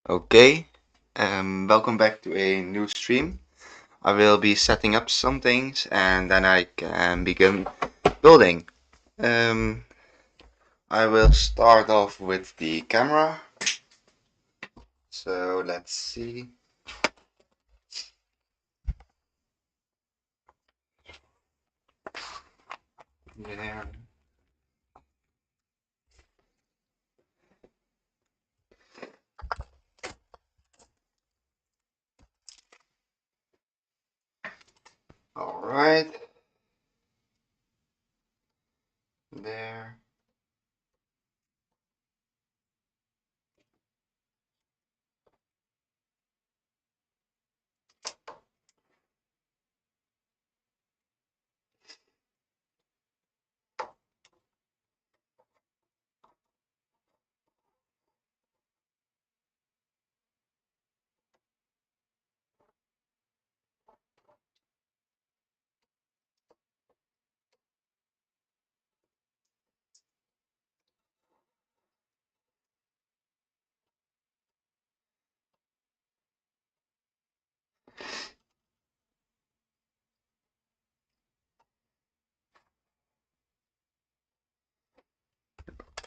Okay, welcome back to a new stream. I will be setting up some things and then I can begin building. Um, I will start off with the camera. So let's see. There. All right. There.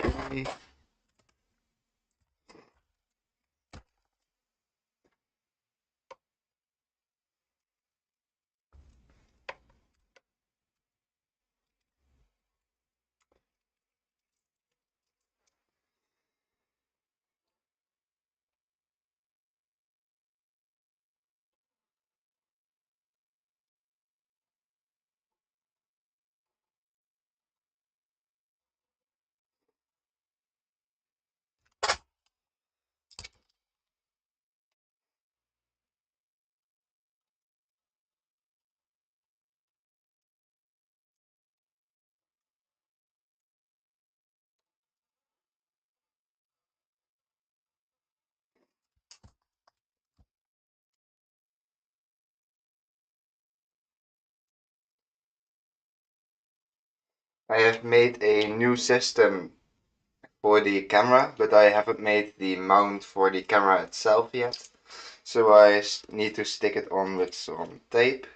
Okay. I have made a new system for the camera, but I haven't made the mount for the camera itself yet. So I need to stick it on with some tape.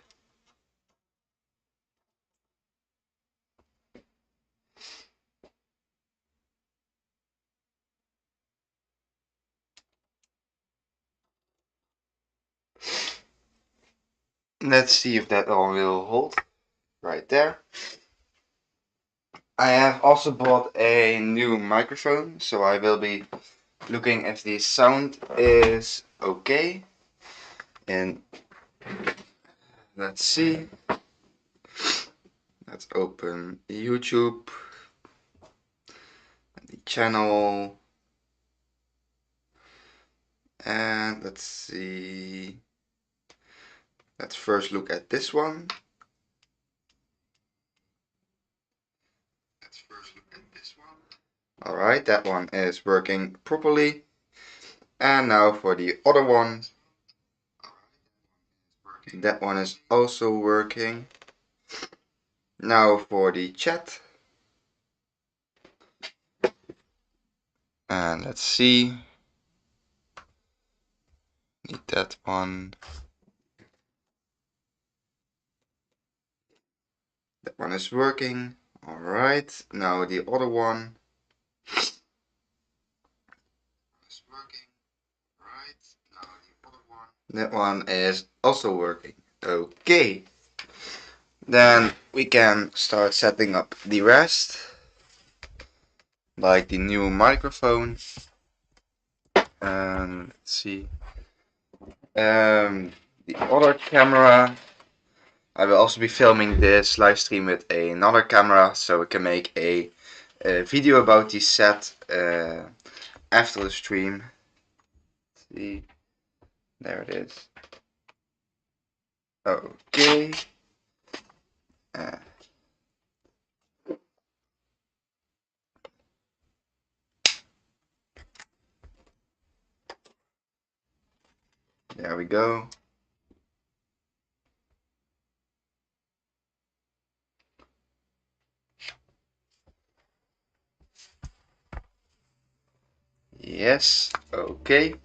Let's see if that all will hold. Right there. I have also bought a new microphone, so I will be looking if the sound is okay. And let's see. Let's open YouTube, the channel, and let's see. Let's first look at this one. Alright, that one is working properly. And now for the other one. That one is also working. Now for the chat. And let's see. Need that one. That one is working. Alright, now the other one is working. Right, now the other one. That one is also working. Okay. Then we can start setting up the rest. Like the new microphone. And let's see. The other camera. I will also be filming this live stream with another camera, so we can make a video about the set after the stream. Let's see, there it is. Okay. Uh, there we go. Yes, okay.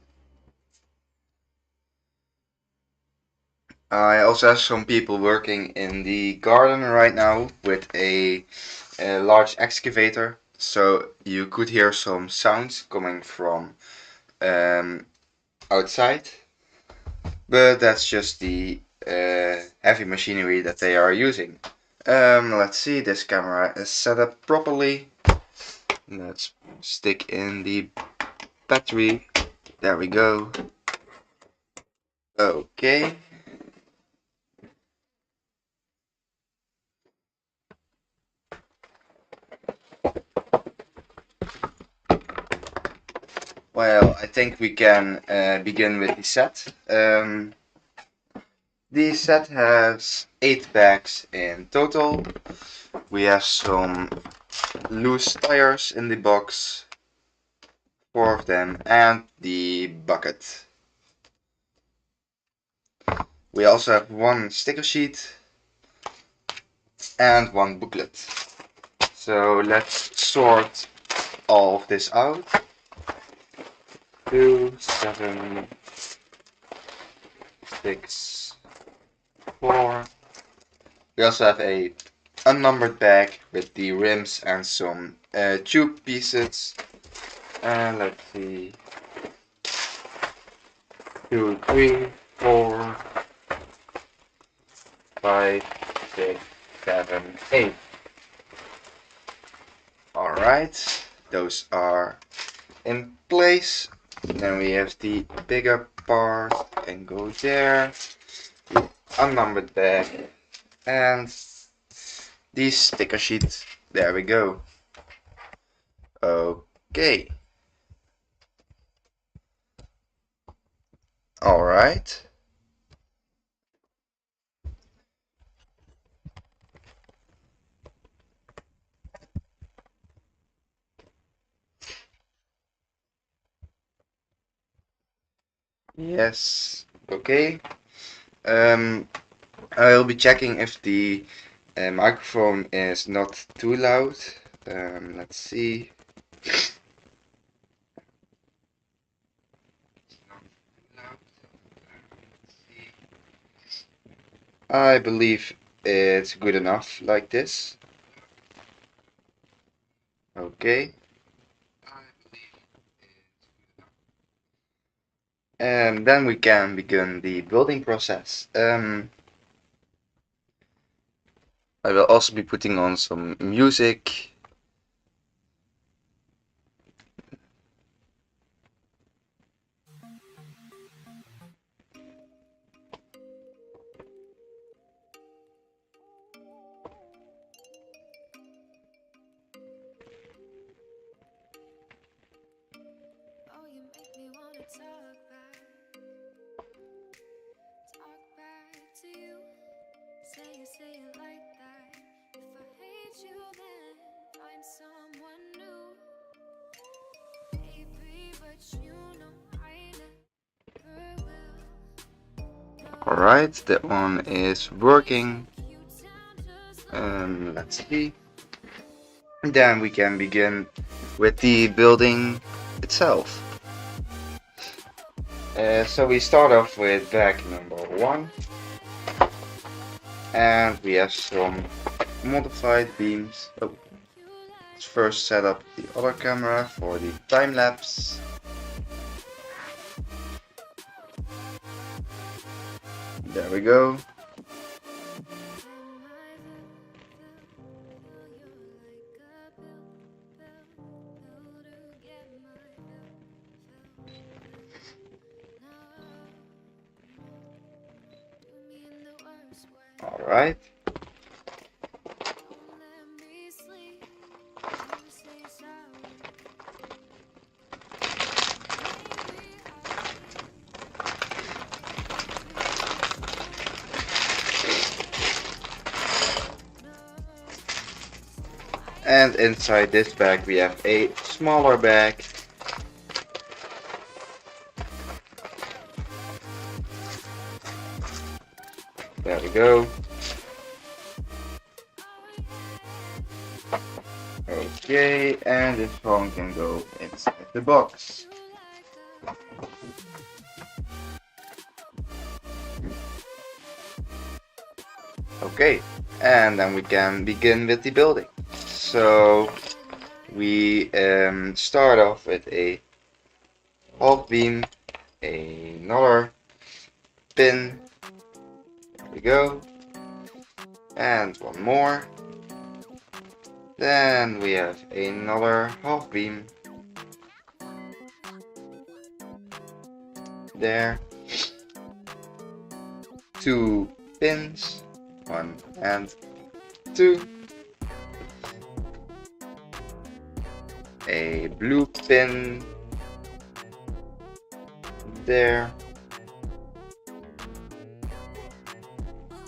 I also have some people working in the garden right now with a large excavator, so you could hear some sounds coming from outside, but that's just the heavy machinery that they are using. Let's see, this camera is set up properly. Let's stick in the battery. There we go. Okay. Well, I think we can begin with the set. The set has 8 bags in total. We have some loose tires in the box, 4 of them, and the bucket. We also have 1 sticker sheet and 1 booklet. So let's sort all of this out. 2, 7, 6, 4. We also have a unnumbered bag with the rims and some tube pieces. And let's see. 2, 3, 4, 5, 6, 7, 8. Alright, those are in place. Then we have the bigger part, can go there. The unnumbered bag and the sticker sheet. There we go. Okay. Alright. Yes. Okay. I'll be checking if the microphone is not too loud. Let's see. I believe it's good enough like this. Okay. And then we can begin the building process. I will also be putting on some music. Alright, that one is working. Let's see. Then we can begin with the building itself. So we start off with bag number 1. And we have some modified beams. Oh. Let's first set up the other camera for the time lapse. There we go. All right. And inside this bag we have a smaller bag. There we go. Okay, and this phone can go inside the box. Okay, and then we can begin with the building. So we start off with a half beam, another pin, there we go, and one more. Then we have another half beam there, two pins, 1 and 2, a blue pin there,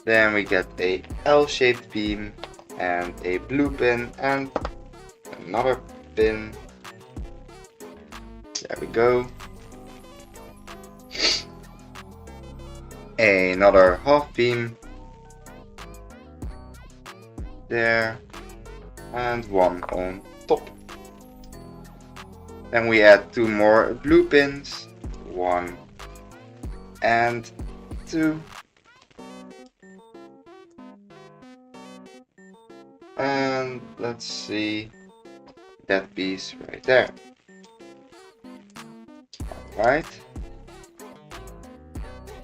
then we get a L-shaped beam and a blue pin and another pin, there we go, another half beam there and one on top. Then we add two more blue pins, 1 and 2, and let's see that piece right there. Alright,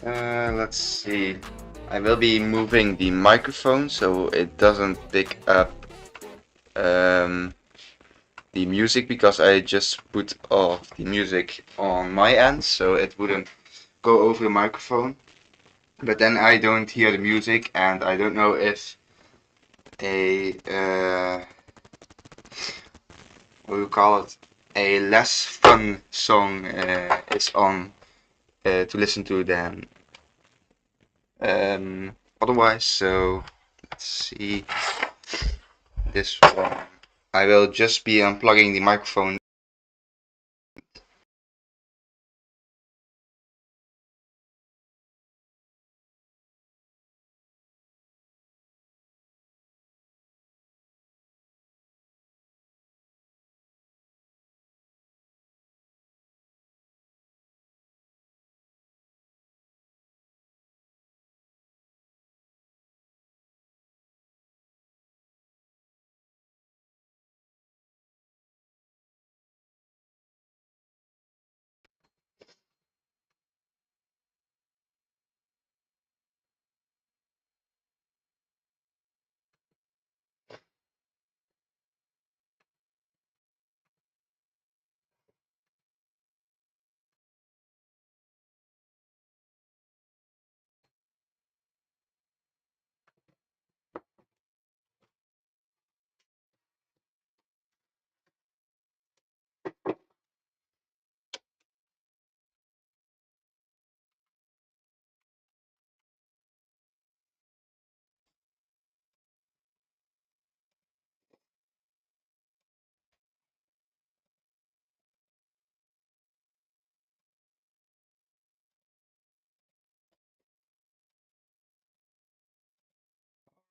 let's see, I will be moving the microphone so it doesn't pick up the music, because I just put off the music on my end so it wouldn't go over the microphone, but then I don't hear the music and I don't know if a what do you call it, a less fun song is on to listen to than otherwise. So let's see, this one I will just be unplugging the microphone.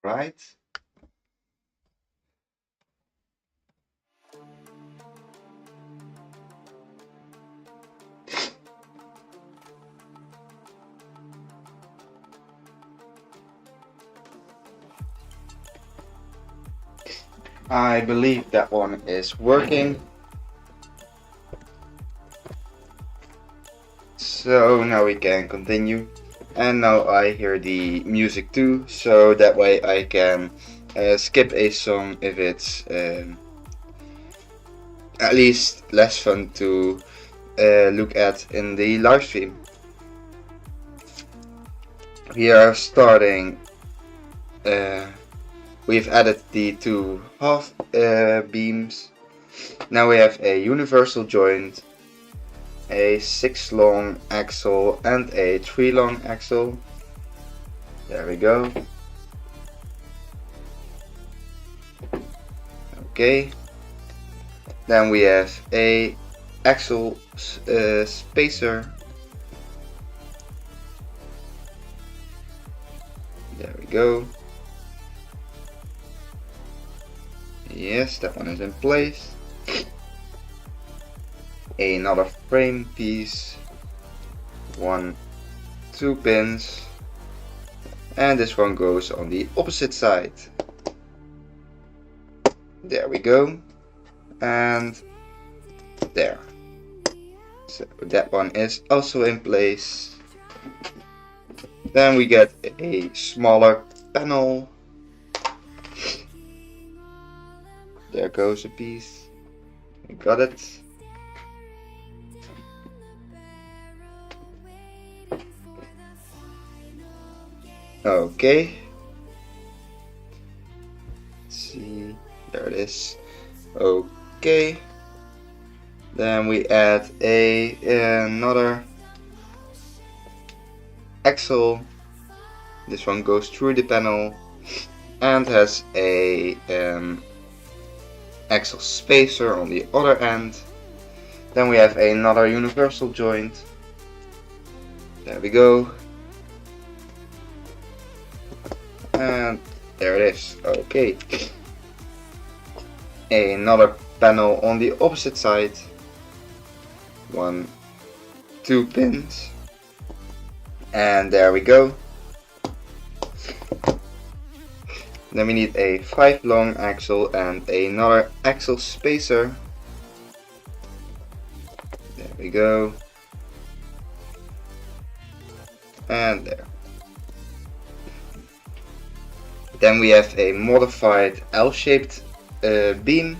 Right? I believe that one is working. So now we can continue. And now I hear the music too, so that way I can skip a song if it's at least less fun to look at in the live stream. We are starting, we've added the two half beams. Now we have a universal joint, a 6 long axle and a 3 long axle. There we go. Okay. Then we have a axle spacer. There we go. Yes, that one is in place. Another frame piece. 1, 2 pins. and this one goes on the opposite side. There we go, and there. So that one is also in place. Then we get a smaller panel. There goes a piece. We got it. Okay. Let's see. There it is. Okay. Then we add another axle. This one goes through the panel and has a axle spacer on the other end. Then we have another universal joint. There we go. And there it is. Okay. Another panel on the opposite side. 1, 2 pins. And there we go. Then we need a 5 long axle and another axle spacer. There we go. And there. Then we have a modified L-shaped beam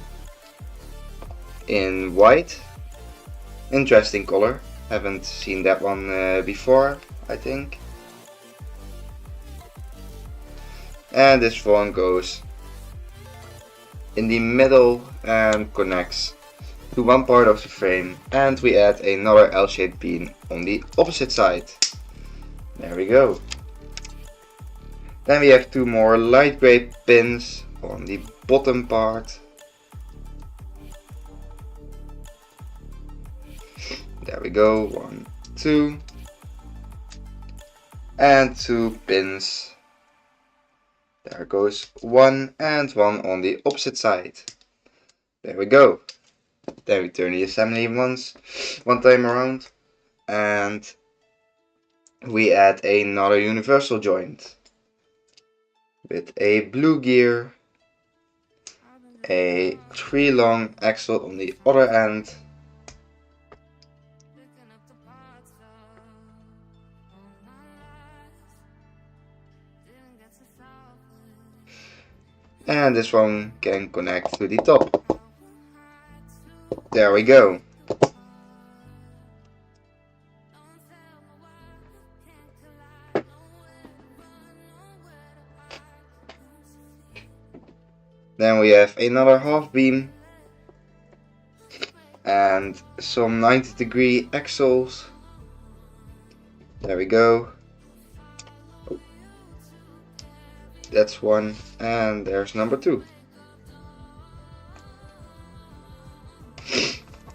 in white. Interesting color. Haven't seen that one before, I think. And this one goes in the middle and connects to one part of the frame, and we add another L-shaped beam on the opposite side. There we go. Then we have 2 more light gray pins on the bottom part. There we go, 1, 2, and 2 pins. There goes 1 and 1 on the opposite side. There we go. Then we turn the assembly one time around, and we add another universal joint with a blue gear, a 3 long axle on the other end, and this one can connect to the top. There we go. Then we have another half beam and some 90-degree axles. There we go. That's one, and there's number 2.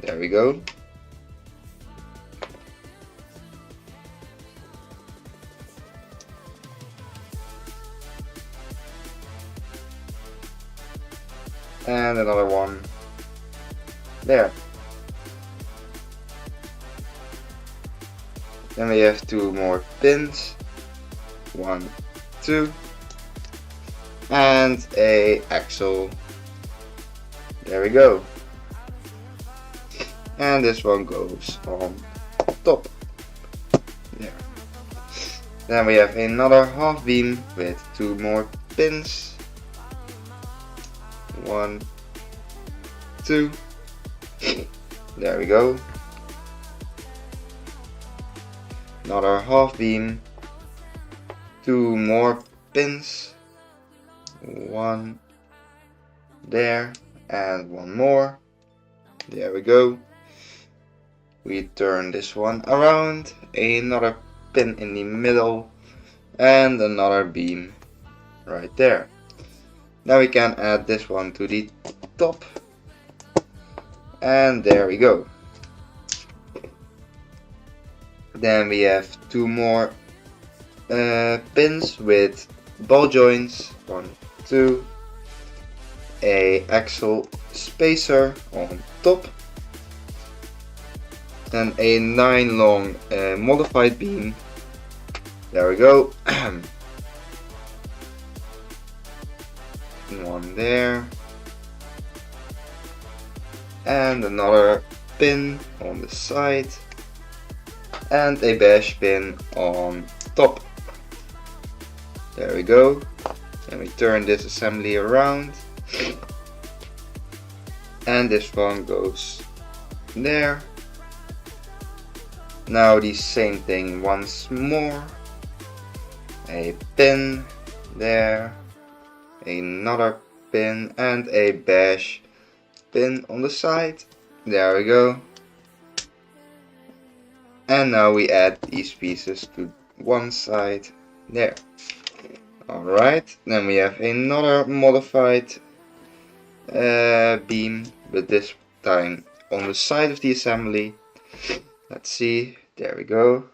There we go. And another one there. Then we have 2 more pins. 1, 2. And a axle. There we go. And this one goes on top. There. Then we have another half beam with 2 more pins. 1, 2. There we go. Another half beam. 2 more pins. 1 there and 1 more. There we go. We turn this one around, another pin in the middle and another beam right there. Now we can add this one to the top, and there we go. Then we have 2 more pins with ball joints. 1, 2, a axle spacer on top, and a 9 long modified beam. There we go. one there, and another pin on the side, and a bash pin on top. There we go. And we turn this assembly around, and this one goes there. Now the same thing once more. A pin there, another pin, and a bash pin on the side. There we go. And now we add these pieces to one side there. Alright, then we have another modified beam, but this time on the side of the assembly. Let's see, there we go.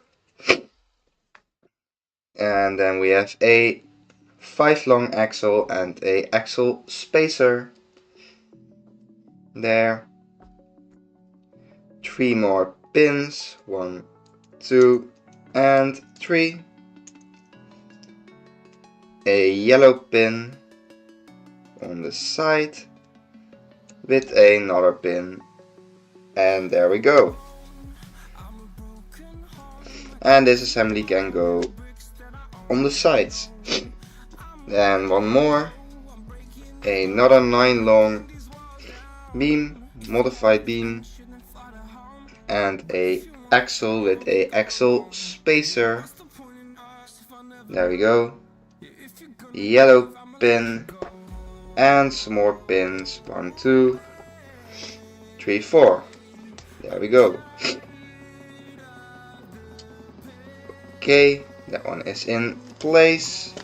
And then we have a 5 long axle and a axle spacer there. 3 more pins, 1, 2, and 3. A yellow pin on the side with another pin, and there we go. And this assembly can go on the sides. Then one more, another 9 long beam, modified beam, and a axle with a axle spacer. There we go. Yellow pin and some more pins, 1, 2, 3, 4. There we go. Okay, that one is in place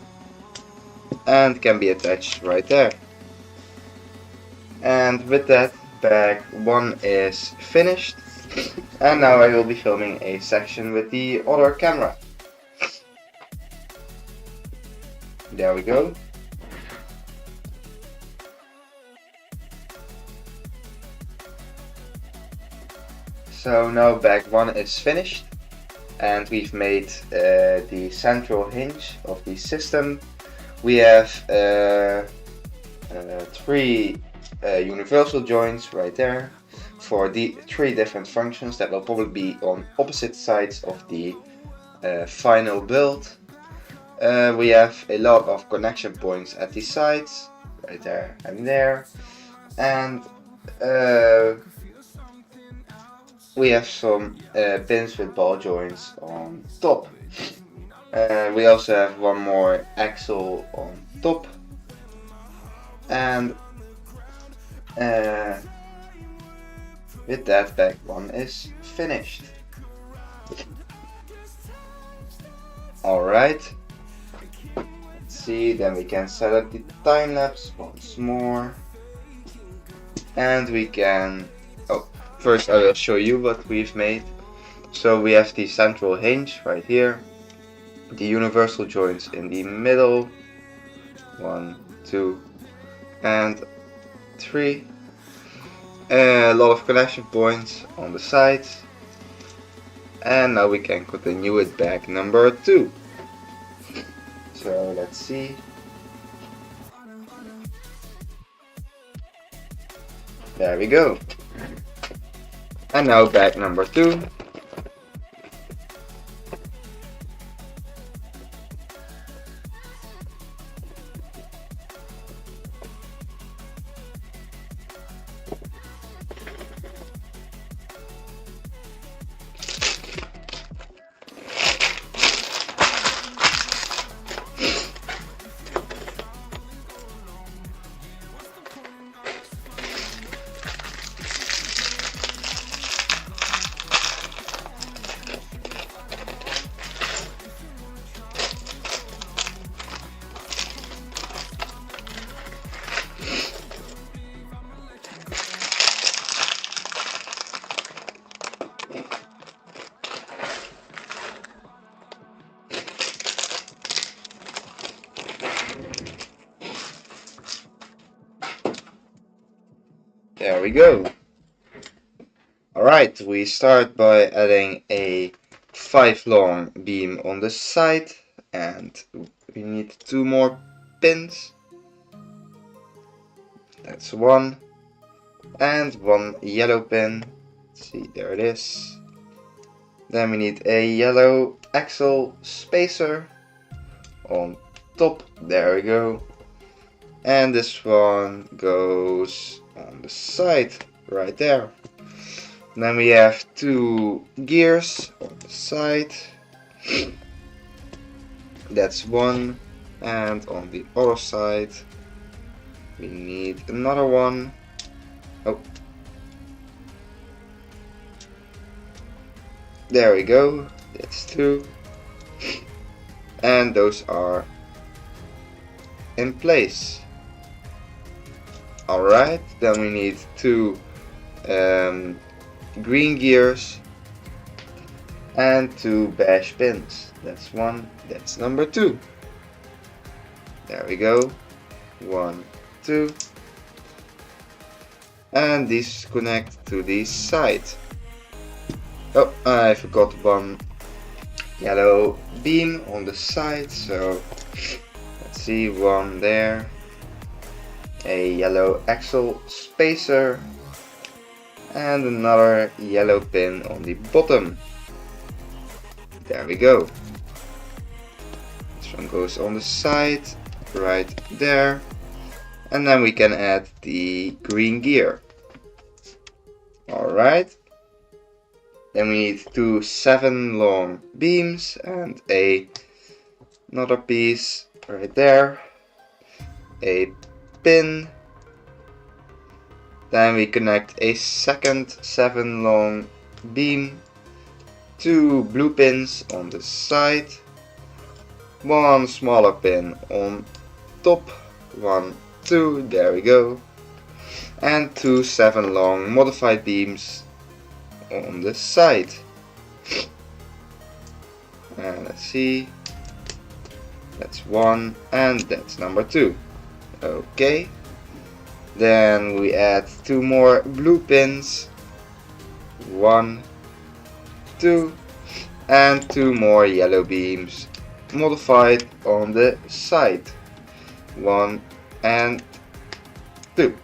and can be attached right there. And with that, bag 1 is finished. And now I will be filming a section with the other camera. There we go. So now bag 1 is finished, and we've made the central hinge of the system. We have 3 universal joints right there for the 3 different functions that will probably be on opposite sides of the final build. We have a lot of connection points at the sides, right there and there, and we have some pins with ball joints on top. We also have one more axle on top, and with that, bag 1 is finished. Alright, let's see, then we can set up the time lapse once more, and we can, first I will show you what we've made. So we have the central hinge right here, the universal joints in the middle, 1, 2, and 3. A lot of connection points on the sides. And now we can continue with bag number 2. So let's see. There we go. And now bag number 2. There we go. Alright, we start by adding a 5 long beam on the side, and we need 2 more pins. That's one. And one yellow pin. Let's see, there it is. Then we need a yellow axle spacer on top. There we go. And this one goes on the side right there. Then we have two gears on the side. That's one. And on the other side we need another one. Oh, there we go. That's two. And those are in place. Alright, then we need two green gears and two beige pins. That's one, that's number two. There we go. One, two. And these connect to the side. Oh, I forgot one yellow beam on the side, so let's see, one there. A yellow axle spacer and another yellow pin on the bottom. There we go. This one goes on the side right there, and then we can add the green gear. Alright, then we need two 7 long beams and another piece right there, a pin. Then we connect a second 7 long beam, two blue pins on the side, one smaller pin on top, one, two, there we go, and two 7 long modified beams on the side. And let's see, that's one and that's number two. Okay, then we add two more blue pins, one, two, and two more yellow beams modified on the side, one and two.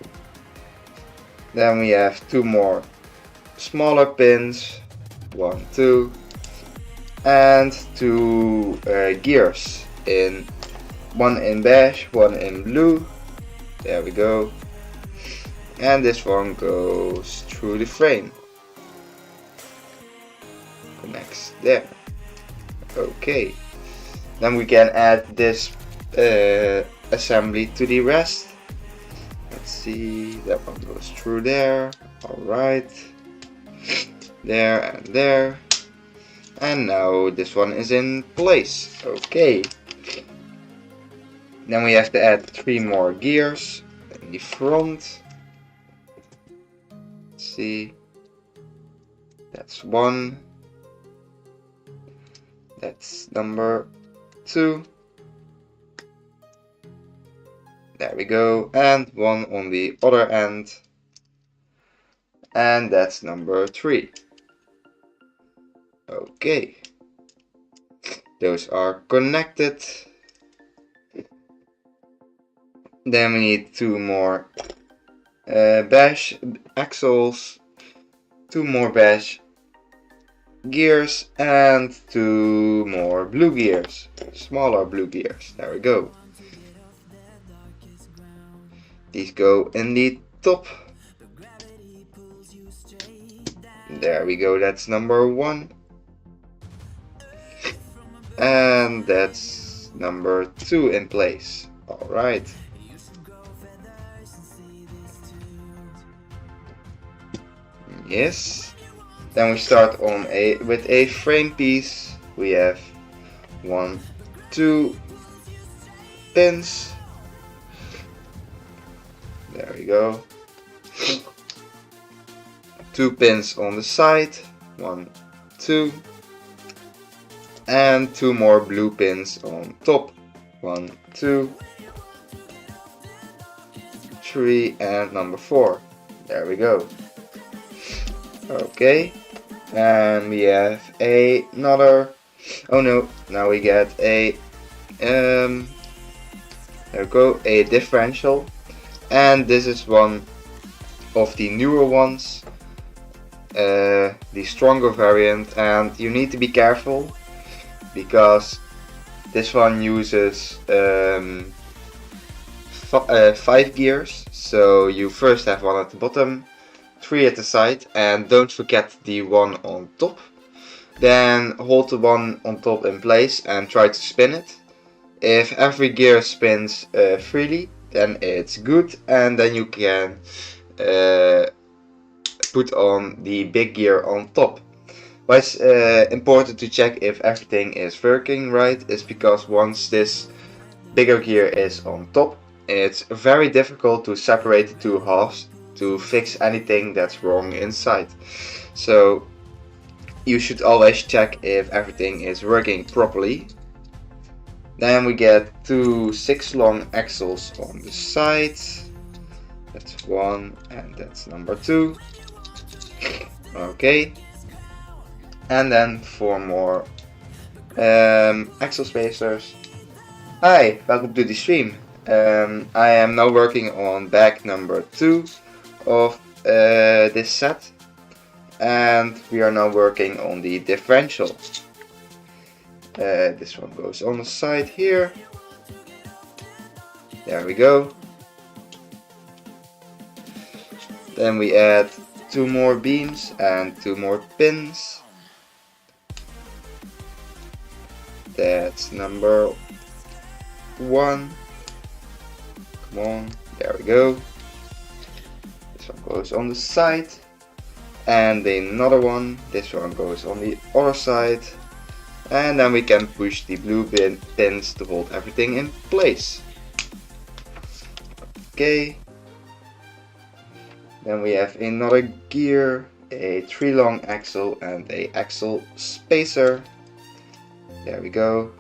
Then we have two more smaller pins, one, two, and two gears, one in beige, one in blue. There we go. And this one goes through the frame, connects there. Okay, then we can add this assembly to the rest. Let's see, that one goes through there. Alright, there and there, and now this one is in place. Okay, then we have to add 3 more gears in the front. Let's see, that's one, that's number two, there we go, and one on the other end, and that's number 3. Okay, those are connected. Then we need 2 more beige axles, 2 more beige gears, and 2 more blue gears, smaller blue gears. There we go. These go in the top. There we go, that's number 1. And that's number 2 in place. Alright. Yes. Then we start on with a frame piece. We have 1, 2 pins. There we go. 2 pins on the side. 1, 2. And 2 more blue pins on top. 1, 2, 3, and number 4. There we go. Okay, and we have another. Oh no! Now we get a there we go, a differential. and this is one of the newer ones, the stronger variant, and you need to be careful because this one uses 5 gears. So you first have one at the bottom, 3 at the side, and don't forget the one on top. Then hold the one on top in place and try to spin it. If every gear spins freely, then it's good, and then you can put on the big gear on top. Why it's important to check if everything is working right is because once this bigger gear is on top, it's very difficult to separate the two halves to fix anything that's wrong inside. So you should always check if everything is working properly. Then we get 2 6 long axles on the side. That's one and that's number 2. Okay. And then 4 more axle spacers. Hi, welcome to the stream. I am now working on bag number 2 of this set, and we are now working on the differential. This one goes on the side here. There we go. Then we add 2 more beams and 2 more pins. That's number 1. Come on, there we go. This one goes on the side. And another one, this one goes on the other side. And then we can push the blue pins to hold everything in place. Okay. Then we have another gear, a 3 long axle and a axle spacer. There we go.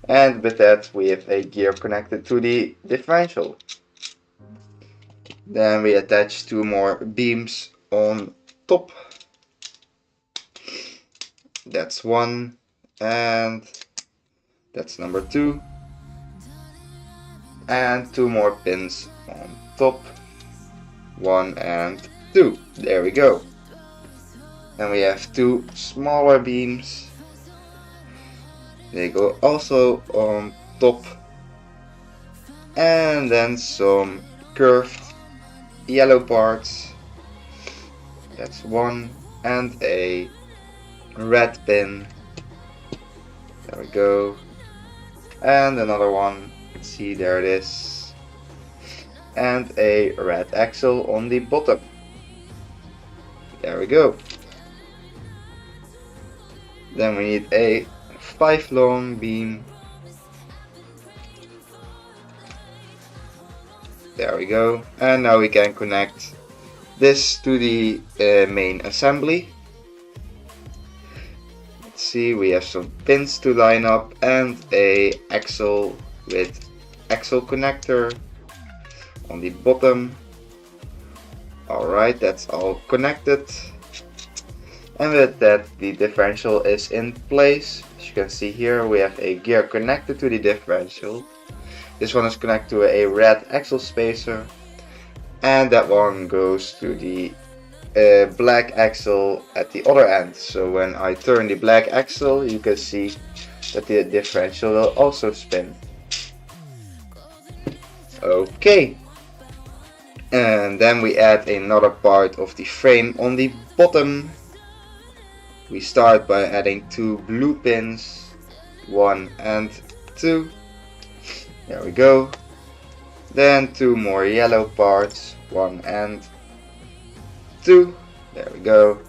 And with that we have a gear connected to the differential. Then we attach 2 more beams on top. That's 1 and that's number 2. And 2 more pins on top. 1 and 2. There we go. Then we have 2 smaller beams. They go also on top. And then some curved yellow parts. That's 1 and a red pin. There we go. And another one. Let's see, there it is. And a red axle on the bottom. There we go. Then we need a 5 long beam. There we go. And now we can connect this to the main assembly. Let's see, we have some pins to line up and a axle with axle connector on the bottom. Alright, that's all connected. And with that the differential is in place. As you can see here we have a gear connected to the differential. This one is connected to a red axle spacer. And that one goes to the black axle at the other end. So when I turn the black axle you can see that the differential will also spin. Okay. And then we add another part of the frame on the bottom. We start by adding 2 blue pins, 1 and 2. There we go. Then 2 more yellow parts, 1 and 2. There we go.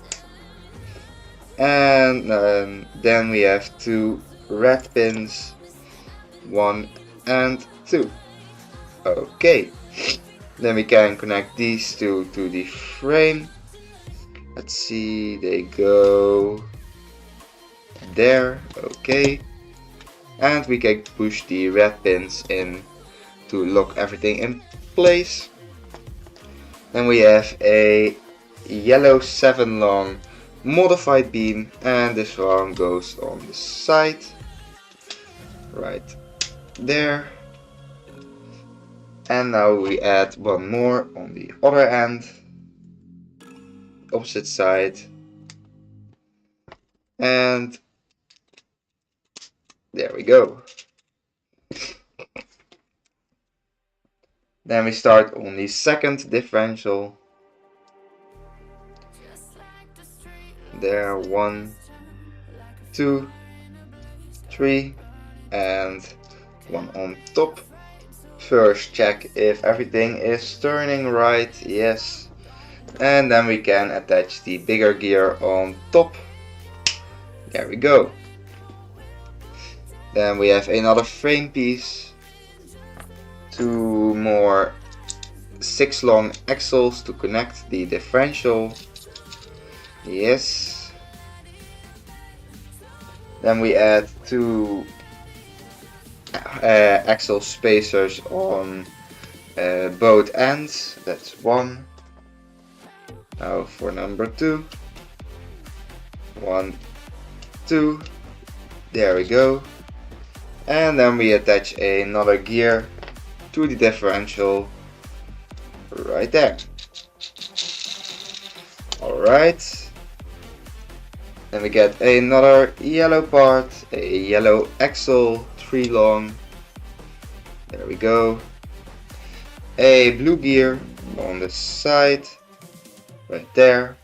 And then we have 2 red pins, 1 and 2. Okay. Then we can connect these 2 to the frame. Let's see, they go there. Okay. And we can push the red pins in to lock everything in place. Then we have a yellow 7 long modified beam, and this one goes on the side right there. And now we add one more on the other end, opposite side, and there we go. Then we start on the second differential. There, 1, 2, 3, and one on top. First check if everything is turning right, yes. And then we can attach the bigger gear on top. There we go. Then we have another frame piece. 2 more 6 long axles to connect the differential. Yes. Then we add 2 axle spacers on both ends. That's 1. Now for number 2. 1, 2. There we go. And then we attach another gear to the differential right there. Alright. Then we get another yellow part, a yellow axle, 3 long. There we go. A blue gear on the side, right there.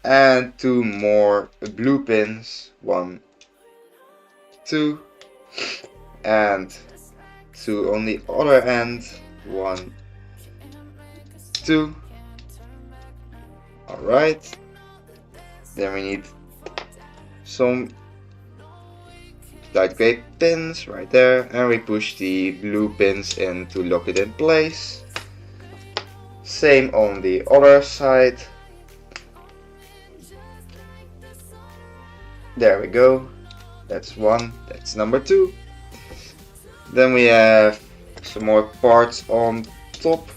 And 2 more blue pins, 1, 2, and 2 on the other end, 1, 2. Alright. Then we need some light gray pins right there, and we push the blue pins in to lock it in place. Same on the other side. There we go. That's 1. That's number 2. Then we have some more parts on top.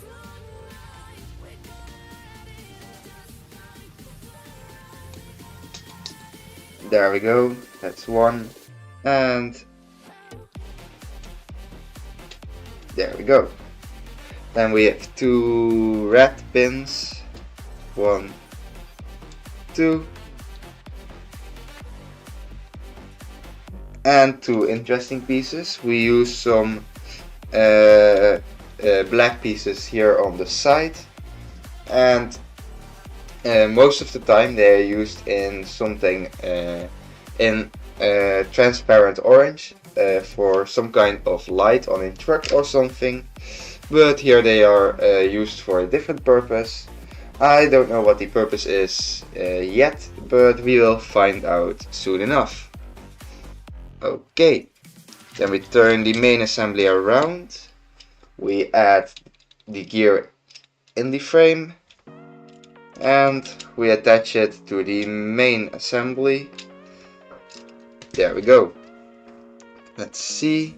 There we go. That's 1. And there we go. Then we have 2 red pins. 1, 2. And 2 interesting pieces. We use some black pieces here on the side, and most of the time they are used in something in transparent orange for some kind of light on a truck or something, but here they are used for a different purpose. I don't know what the purpose is yet, but we will find out soon enough. Okay, then we turn the main assembly around. We add the gear in the frame and we attach it to the main assembly. There we go. Let's see.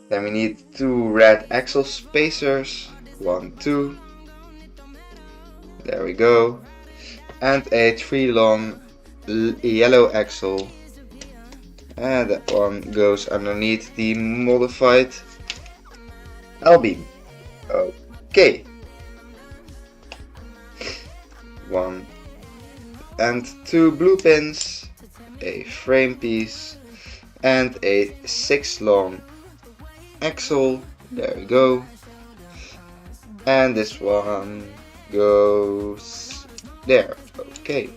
Then we need 2 red axle spacers. 1, 2. There we go. And a 3 long yellow axle. And that one goes underneath the modified L-beam. Okay. 1 and 2 blue pins, a frame piece, and a 6 long axle. There we go. And this one goes there. Okay.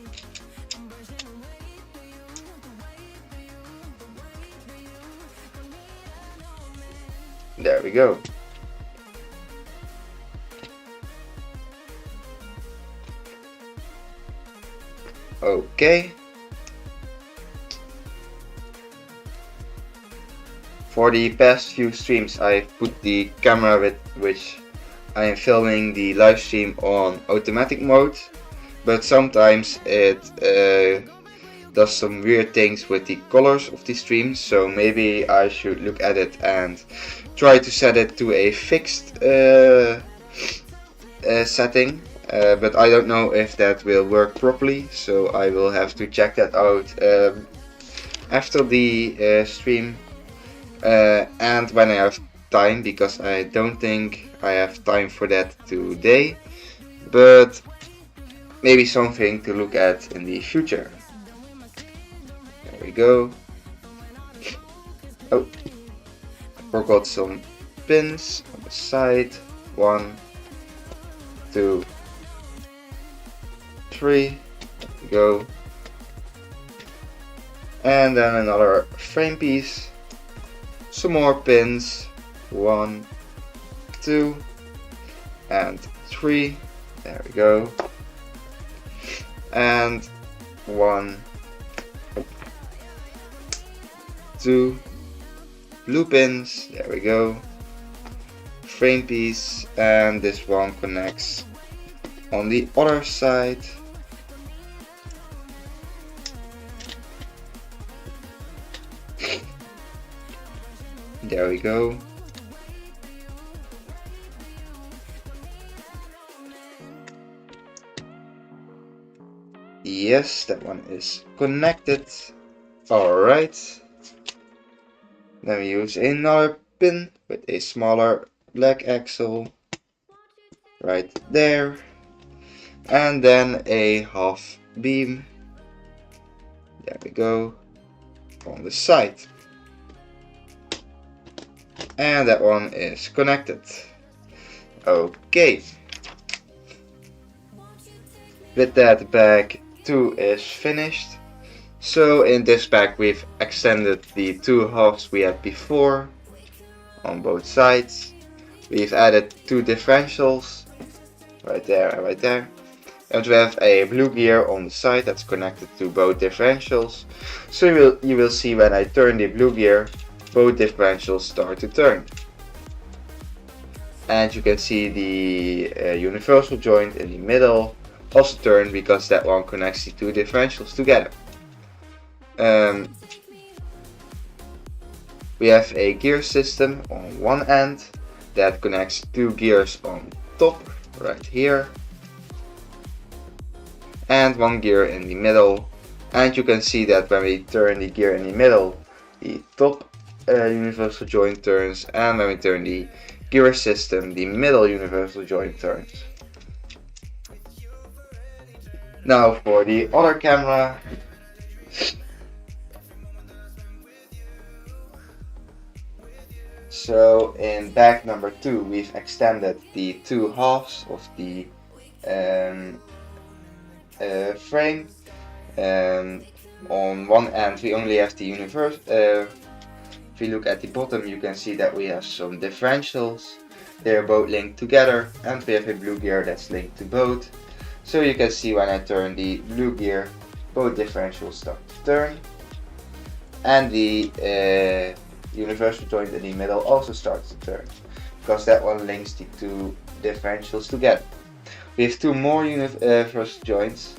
There we go. Okay. For the past few streams I've put the camera with which I am filming the live stream on automatic mode, but sometimes it does some weird things with the colors of the stream, so maybe I should look at it and try to set it to a fixed setting, but I don't know if that will work properly, so I will have to check that out after the stream, and when I have time because I don't think I have time for that today, but maybe something to look at in the future. There we go. Oh, forgot some pins on the side. 1, 2, 3. There we go. And then another frame piece. Some more pins. 1, 2, and 3. There we go. And 1, 2 blue pins. There we go. Frame piece, and this one connects on the other side. There we go. Yes, that one is connected. Alright. Then we use another pin with a smaller black axle right there. And then a half beam. There we go. On the side. And that one is connected. Okay. With that, bag 2 is finished. So in this bag we've extended the 2 halves we had before on both sides. We've added 2 differentials right there and right there. And we have a blue gear on the side that's connected to both differentials. So you will see when I turn the blue gear, both differentials start to turn. And you can see the universal joint in the middle also turn because that one connects the 2 differentials together. We have a gear system on one end that connects 2 gears on top right here, and 1 gear in the middle. And you can see that when we turn the gear in the middle, the top universal joint turns, and when we turn the gear system, the middle universal joint turns. Now for the other camera. So in bag number 2 we've extended the 2 halves of the frame. On one end we only have the universe. If you look at the bottom you can see that we have some differentials. They are both linked together, and we have a blue gear that's linked to both. So you can see when I turn the blue gear, both differentials start to turn, and the universal joint in the middle also starts to turn, because that one links the 2 differentials together. We have 2 more universal joints.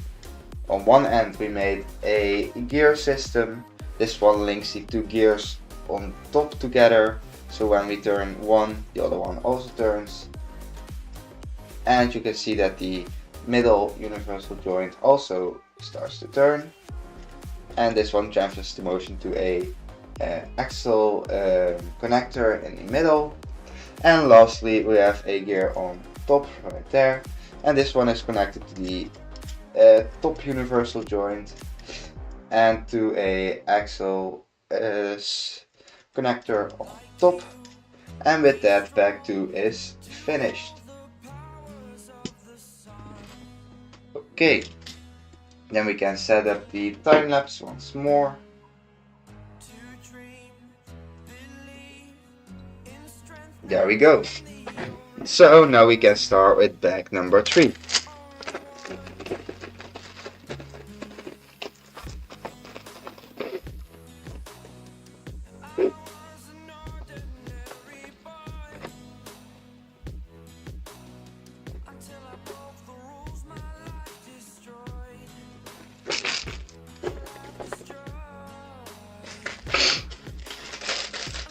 On one end we made a gear system. This one links the 2 gears on top together, so when we turn one, the other one also turns. And you can see that the middle universal joint also starts to turn, and this one transfers the motion to a axle connector in the middle. And lastly we have a gear on top right there, and this one is connected to the top universal joint and to a axle connector on top. And with that, bag 2 is finished. Okay, then we can set up the time lapse once more. There we go. So now we can start with bag number 3.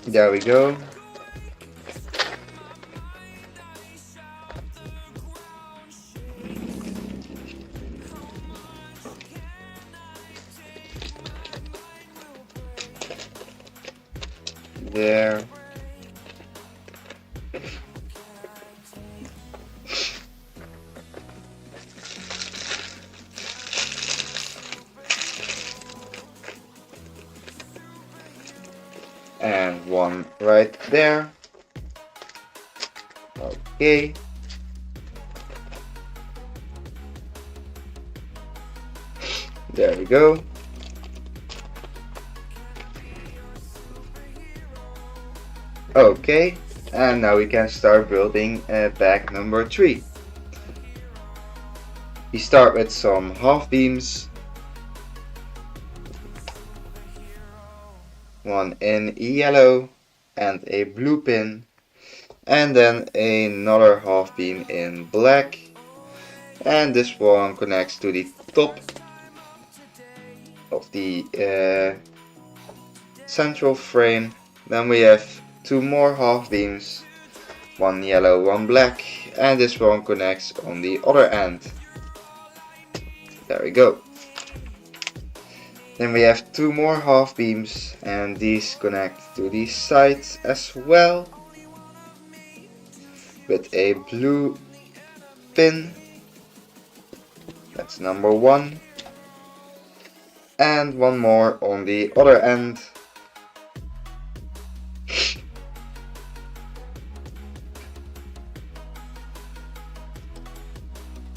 There we go. There. And one right there. Okay. There we go. Okay, and now we can start building bag number 3. We start with some half beams. One in yellow and a blue pin. And then another half beam in black. And this one connects to the top of the central frame. Then we have 2 more half beams, one yellow, one black, and this one connects on the other end. There we go. Then we have 2 more half beams, and these connect to the sides as well with a blue pin. That's number 1. And one more on the other end.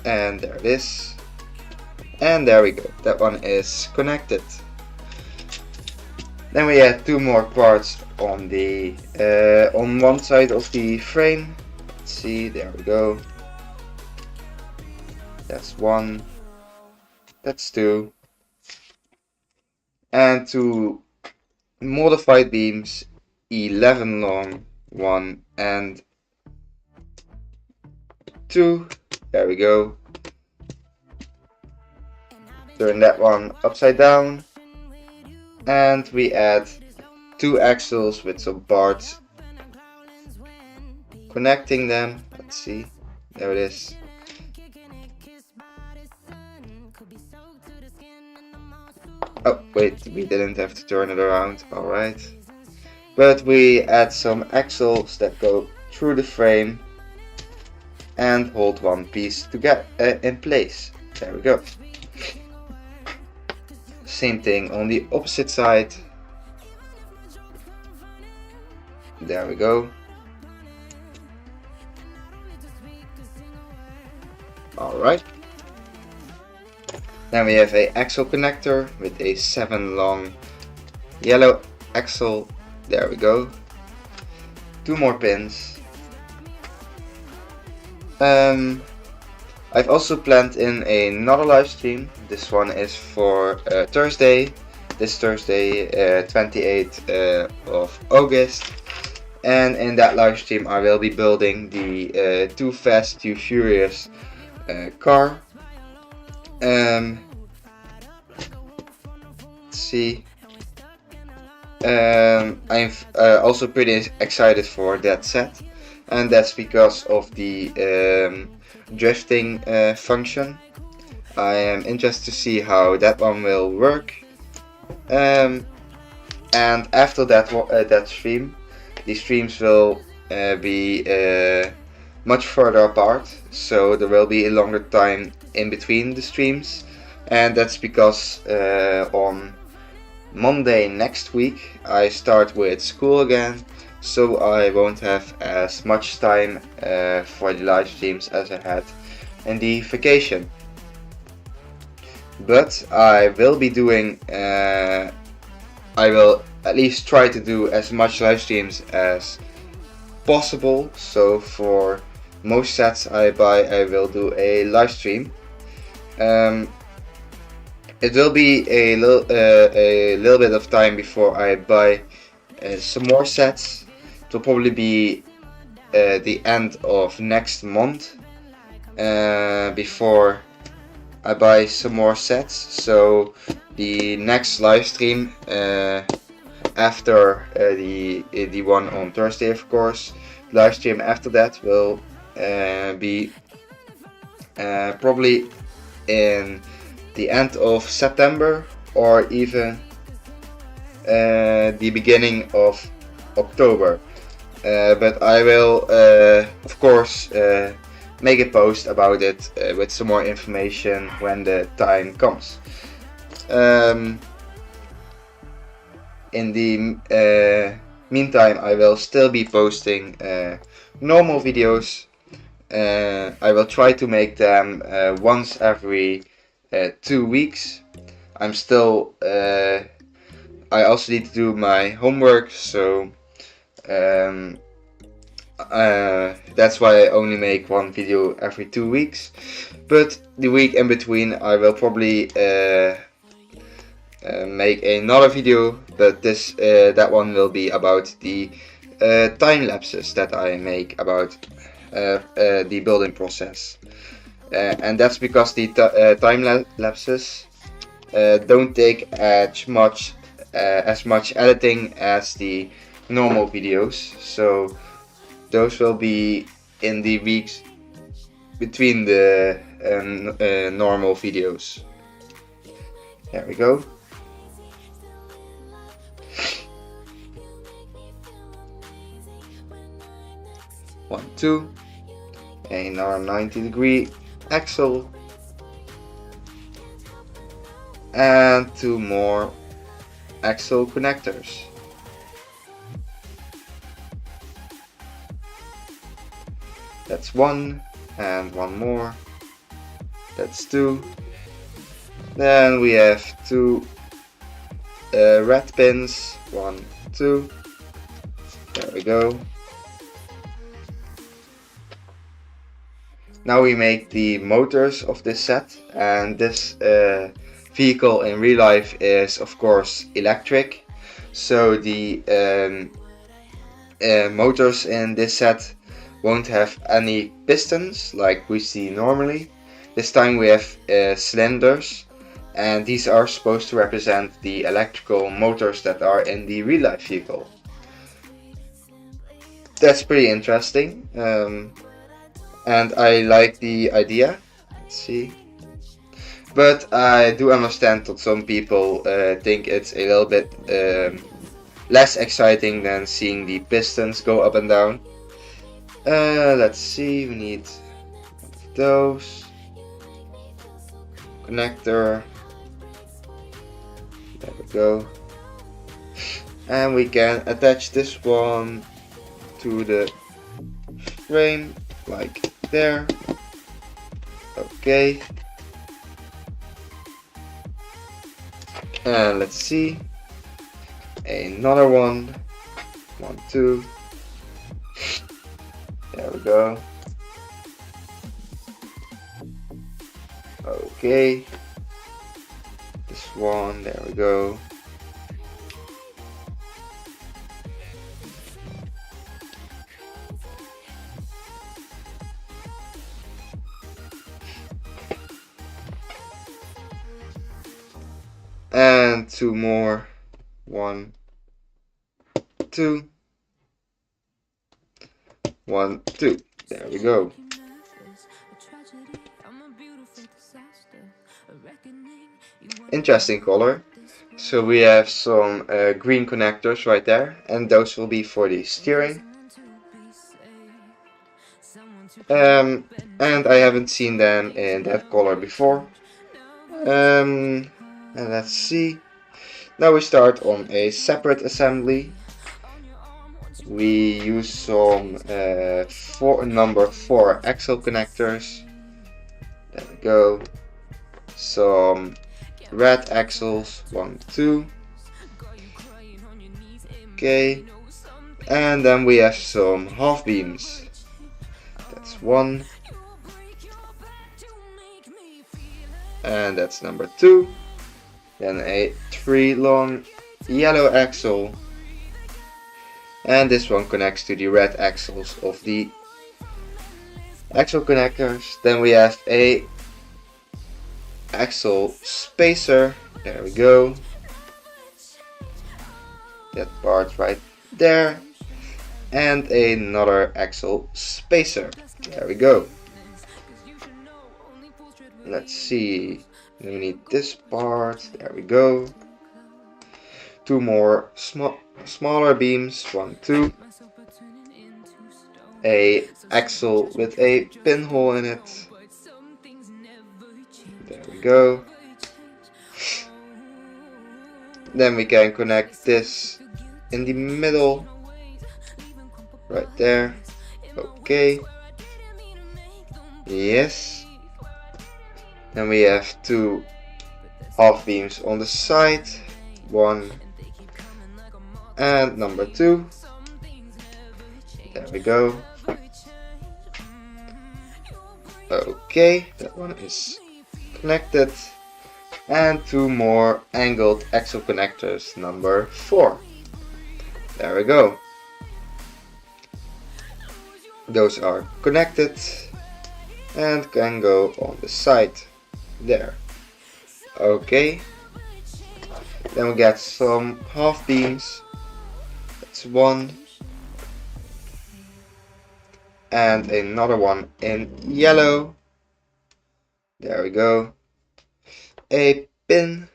And there it is. And there we go. That one is connected. Then we add 2 more parts on the on one side of the frame. Let's see, there we go. That's 1. That's 2. And 2 modified beams, 11 long, 1 and 2. There we go. Turn that one upside down. And we add 2 axles with some parts connecting them. Let's see. There it is. Oh wait, we didn't have to turn it around. Alright. But we add some axles that go through the frame and hold one piece together in place. There we go. Same thing on the opposite side. There we go. Alright. Then we have a axle connector with a 7 long yellow axle. There we go. 2 more pins. I've also planned in another live stream. This one is for Thursday. This Thursday, 28th of August. And in that live stream I will be building the Too Fast Too Furious car. Let's see. I'm also pretty excited for that set, and that's because of the drifting function. I am interested to see how that one will work. And after that stream, the streams will be much further apart, so there will be a longer time in between the streams, and that's because on Monday next week I start with school again, so I won't have as much time for the live streams as I had in the vacation. But I will be doing, I will at least try to do as much live streams as possible, so for most sets I buy I will do a live stream. It will be a little bit of time before I buy some more sets. It will probably be the end of next month before I buy some more sets. So the next live stream after the one on Thursday, of course, live stream after that will be probably in the end of September or even the beginning of October. but I will of course make a post about it with some more information when the time comes. In the meantime, I will still be posting normal videos. I will try to make them once every 2 weeks. I'm still I also need to do my homework, so that's why I only make one video every 2 weeks. But the week in between I will probably make another video, but that one will be about the time lapses that I make about the building process. And that's because the time lapses don't take as much editing as the normal videos, so those will be in the weeks between the normal videos. There we go. One, two, another 90-degree axle, and 2 more axle connectors. That's 1, and 1 more. That's 2. Then we have 2 red pins. 1, 2. There we go. Now we make the motors of this set, and this vehicle in real life is of course electric, so the motors in this set won't have any pistons like we see normally. This time we have cylinders, and these are supposed to represent the electrical motors that are in the real life vehicle. That's pretty interesting. And I like the idea. Let's see. But I do understand that some people think it's a little bit less exciting than seeing the pistons go up and down. Let's see, we need those. Connector. There we go. And we can attach this one to the frame, like there. Okay. And let's see. Another one. 1, 2. There we go. Okay. This one, there we go. And 2 more. 1, 2. 1, 2. There we go. Interesting color. So we have some green connectors right there, and those will be for the steering. And I haven't seen them in that color before. And let's see. Now we start on a separate assembly. We use some number 4 axle connectors. There we go. Some red axles, 1, 2. Okay. And then we have some half beams. That's 1. And that's number 2. Then a 3 long yellow axle. And this one connects to the red axles of the axle connectors. Then we have a axle spacer. There we go. That part right there. And another axle spacer. There we go. Let's see. We need this part. There we go. 2 more smaller beams. 1, 2. a axle with a pinhole in it. There we go. Then we can connect this in the middle, right there. Okay. Yes. Then we have two half beams on the side, one and number two. There we go. Okay, that one is connected. And two more angled axle connectors, number 4. There we go. Those are connected and can go on the side there. Okay. Then we get some half beams. That's one. And another one in yellow. There we go. A pin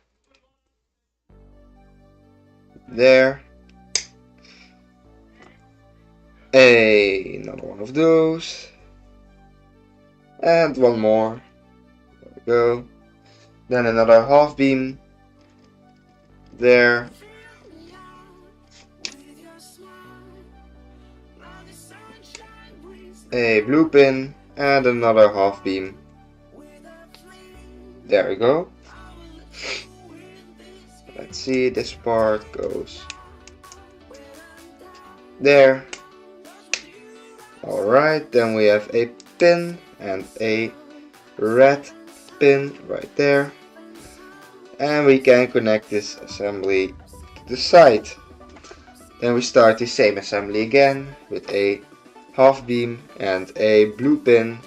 there, another one of those, and one more. There we go. Then another half beam there, a blue pin and another half beam. There we go. Let's see, this part goes there. Alright, then we have a pin and a red pin right there. And we can connect this assembly to the side. Then we start the same assembly again with a half beam and a blue pin,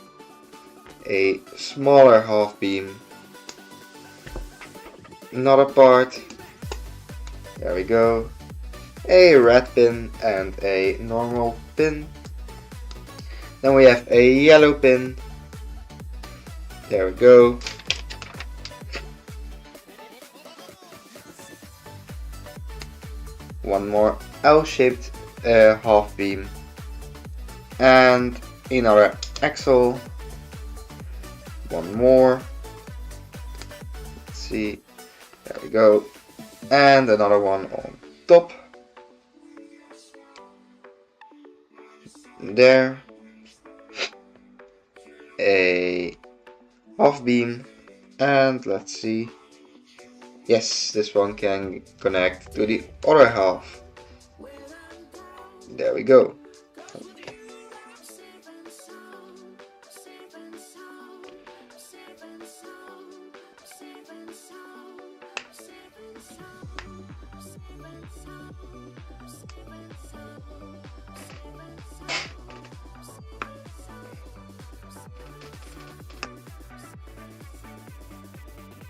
a smaller half beam, another part. There we go. A red pin and a normal pin. Then we have a yellow pin. There we go. One more L-shaped half beam. And another axle. One more. Let's see. There we go. And another one on top. There. A half beam. And let's see. Yes, this one can connect to the other half. There we go.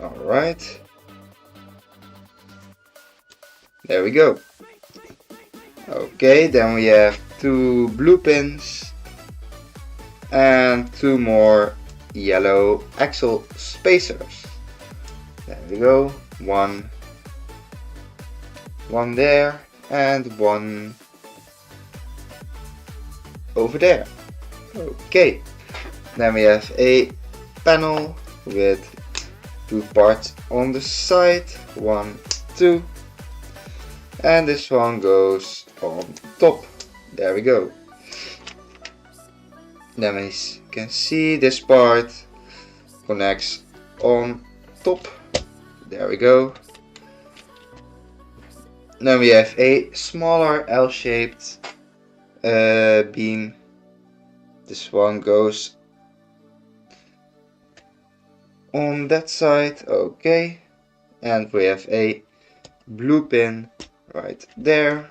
Alright. There we go. Okay, then we have two blue pins and two more yellow axle spacers. There we go. One there and one over there. Okay. Then we have a panel with two parts on the side, 1, 2, and this one goes on top. There we go. Then as you can see, this part connects on top. There we go. Then we have a smaller L-shaped beam. This one goes on that side. Okay. And we have a blue pin right there.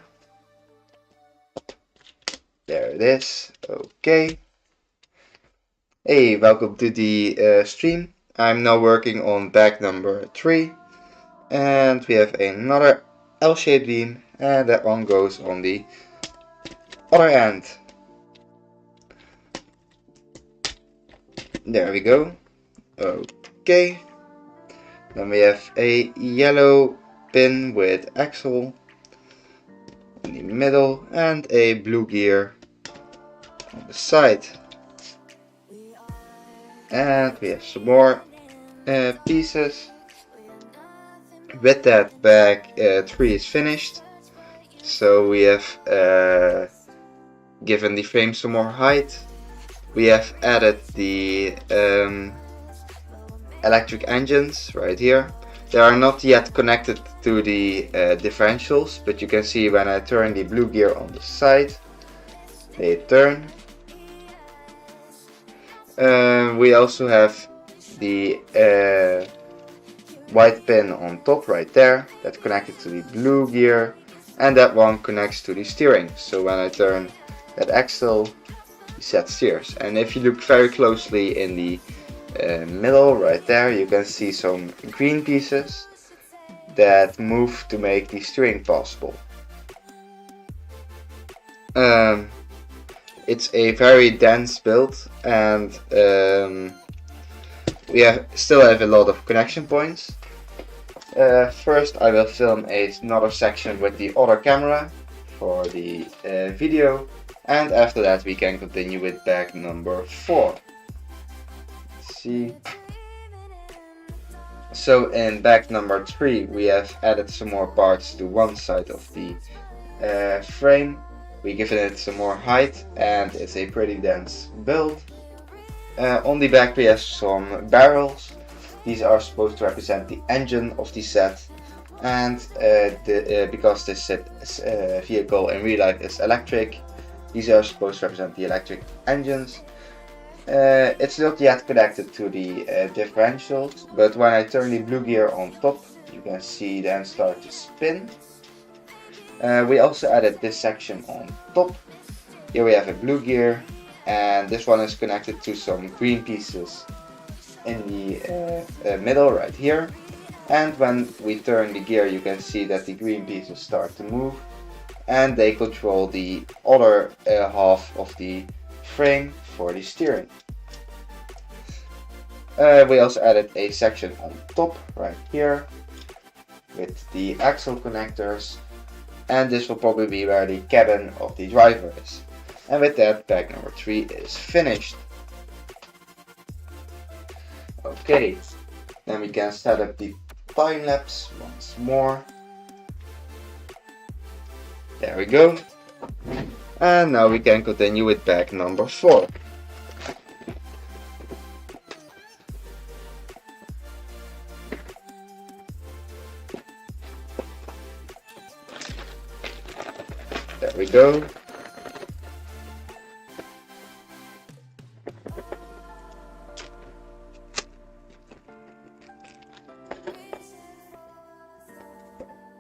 There it is. Okay. Hey, welcome to the stream. I'm now working on bag number 3. And we have another L-shaped beam. And that one goes on the other end. There we go. Okay. Then we have a yellow pin with axle in the middle and a blue gear on the side. And we have some more pieces. With that, bag 3 is finished. So we have given the frame some more height. We have added the electric engines right here. They are not yet connected to the differentials, but you can see when I turn the blue gear on the side, they turn. We also have the white pin on top right there, that's connected to the blue gear, and that one connects to the steering. So when I turn that axle, the set steers. And if you look very closely in the middle right there, you can see some green pieces that move to make the steering possible. It's a very dense build, and we still have a lot of connection points. First I will film another section with the other camera for the video, and after that we can continue with bag number 4. Let's see. So in bag number 3 we have added some more parts to one side of the frame. We given it some more height, and it's a pretty dense build. On the back we have some barrels. These are supposed to represent the engine of the set, and because this vehicle in real life is electric, these are supposed to represent the electric engines. It's not yet connected to the differentials, but when I turn the blue gear on top, you can see them start to spin. We also added this section on top. Here we have a blue gear, and this one is connected to some green pieces in the middle right here. And when we turn the gear, you can see that the green pieces start to move, and they control the other half of the frame for the steering. We also added a section on top right here with the axle connectors, and this will probably be where the cabin of the driver is. And with that, bag number 3 is finished. Okay, then we can set up the time lapse once more. There we go. And now we can continue with bag number 4. There we go.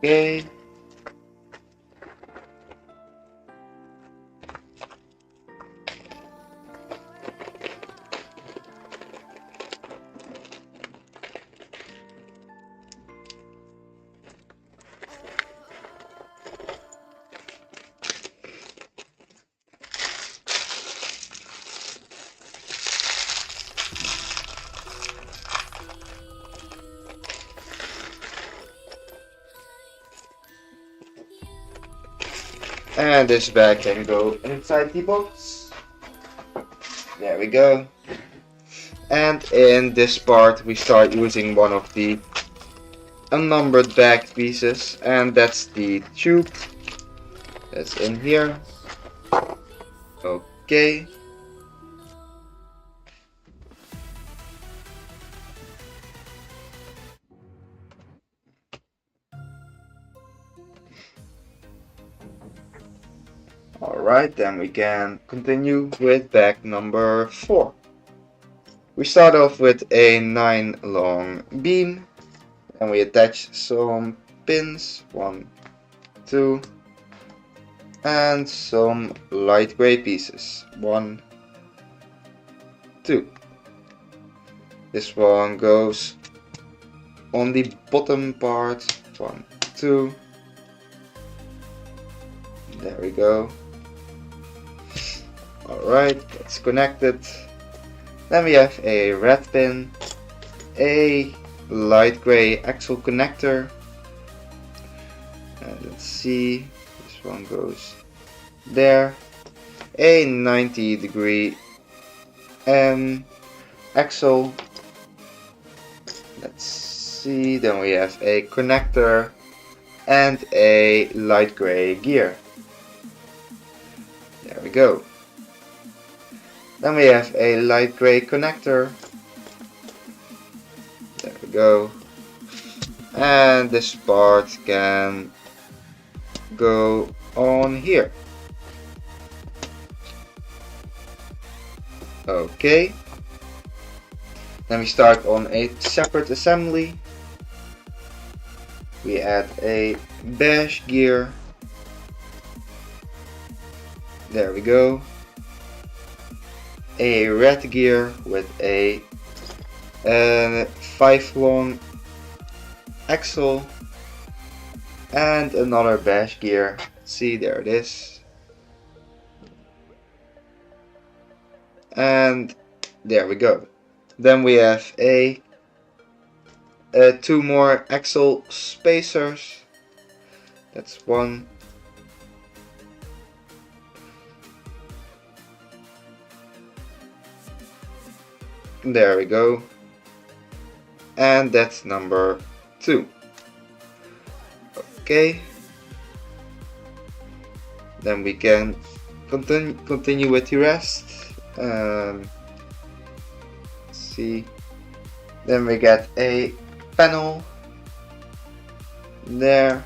Okay. And this bag can go inside the box. There we go. And in this part we start using one of the unnumbered bag pieces, and that's the tube that's in here. Okay. Alright, then we can continue with bag number 4. We start off with a 9 long beam, and we attach some pins, 1, 2, and some light gray pieces, 1, 2. This one goes on the bottom part, 1, 2. There we go. Alright, that's connected. Then we have a red pin, a light gray axle connector. Let's see, this one goes there. a 90-degree axle. Let's see, then we have a connector and a light gray gear. There we go. Then we have a light gray connector. There we go. And this part can go on here. Okay. Then we start on a separate assembly. We add a beige gear. There we go. A red gear with a 5-long axle and another beige gear. See, there it is. And there we go. Then we have a 2 more axle spacers. That's 1. There we go. And that's number 2. Okay. Then we can continue with the rest. Let's see. Then we get a panel there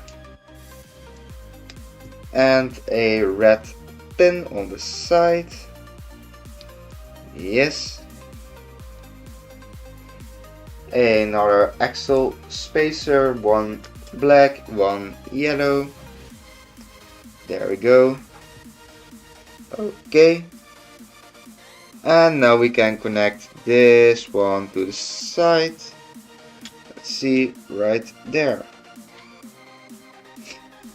and a red pin on the side. Yes. Another axle spacer, 1 black, 1 yellow. There we go. Okay. And now we can connect this one to the side. Let's see, right there.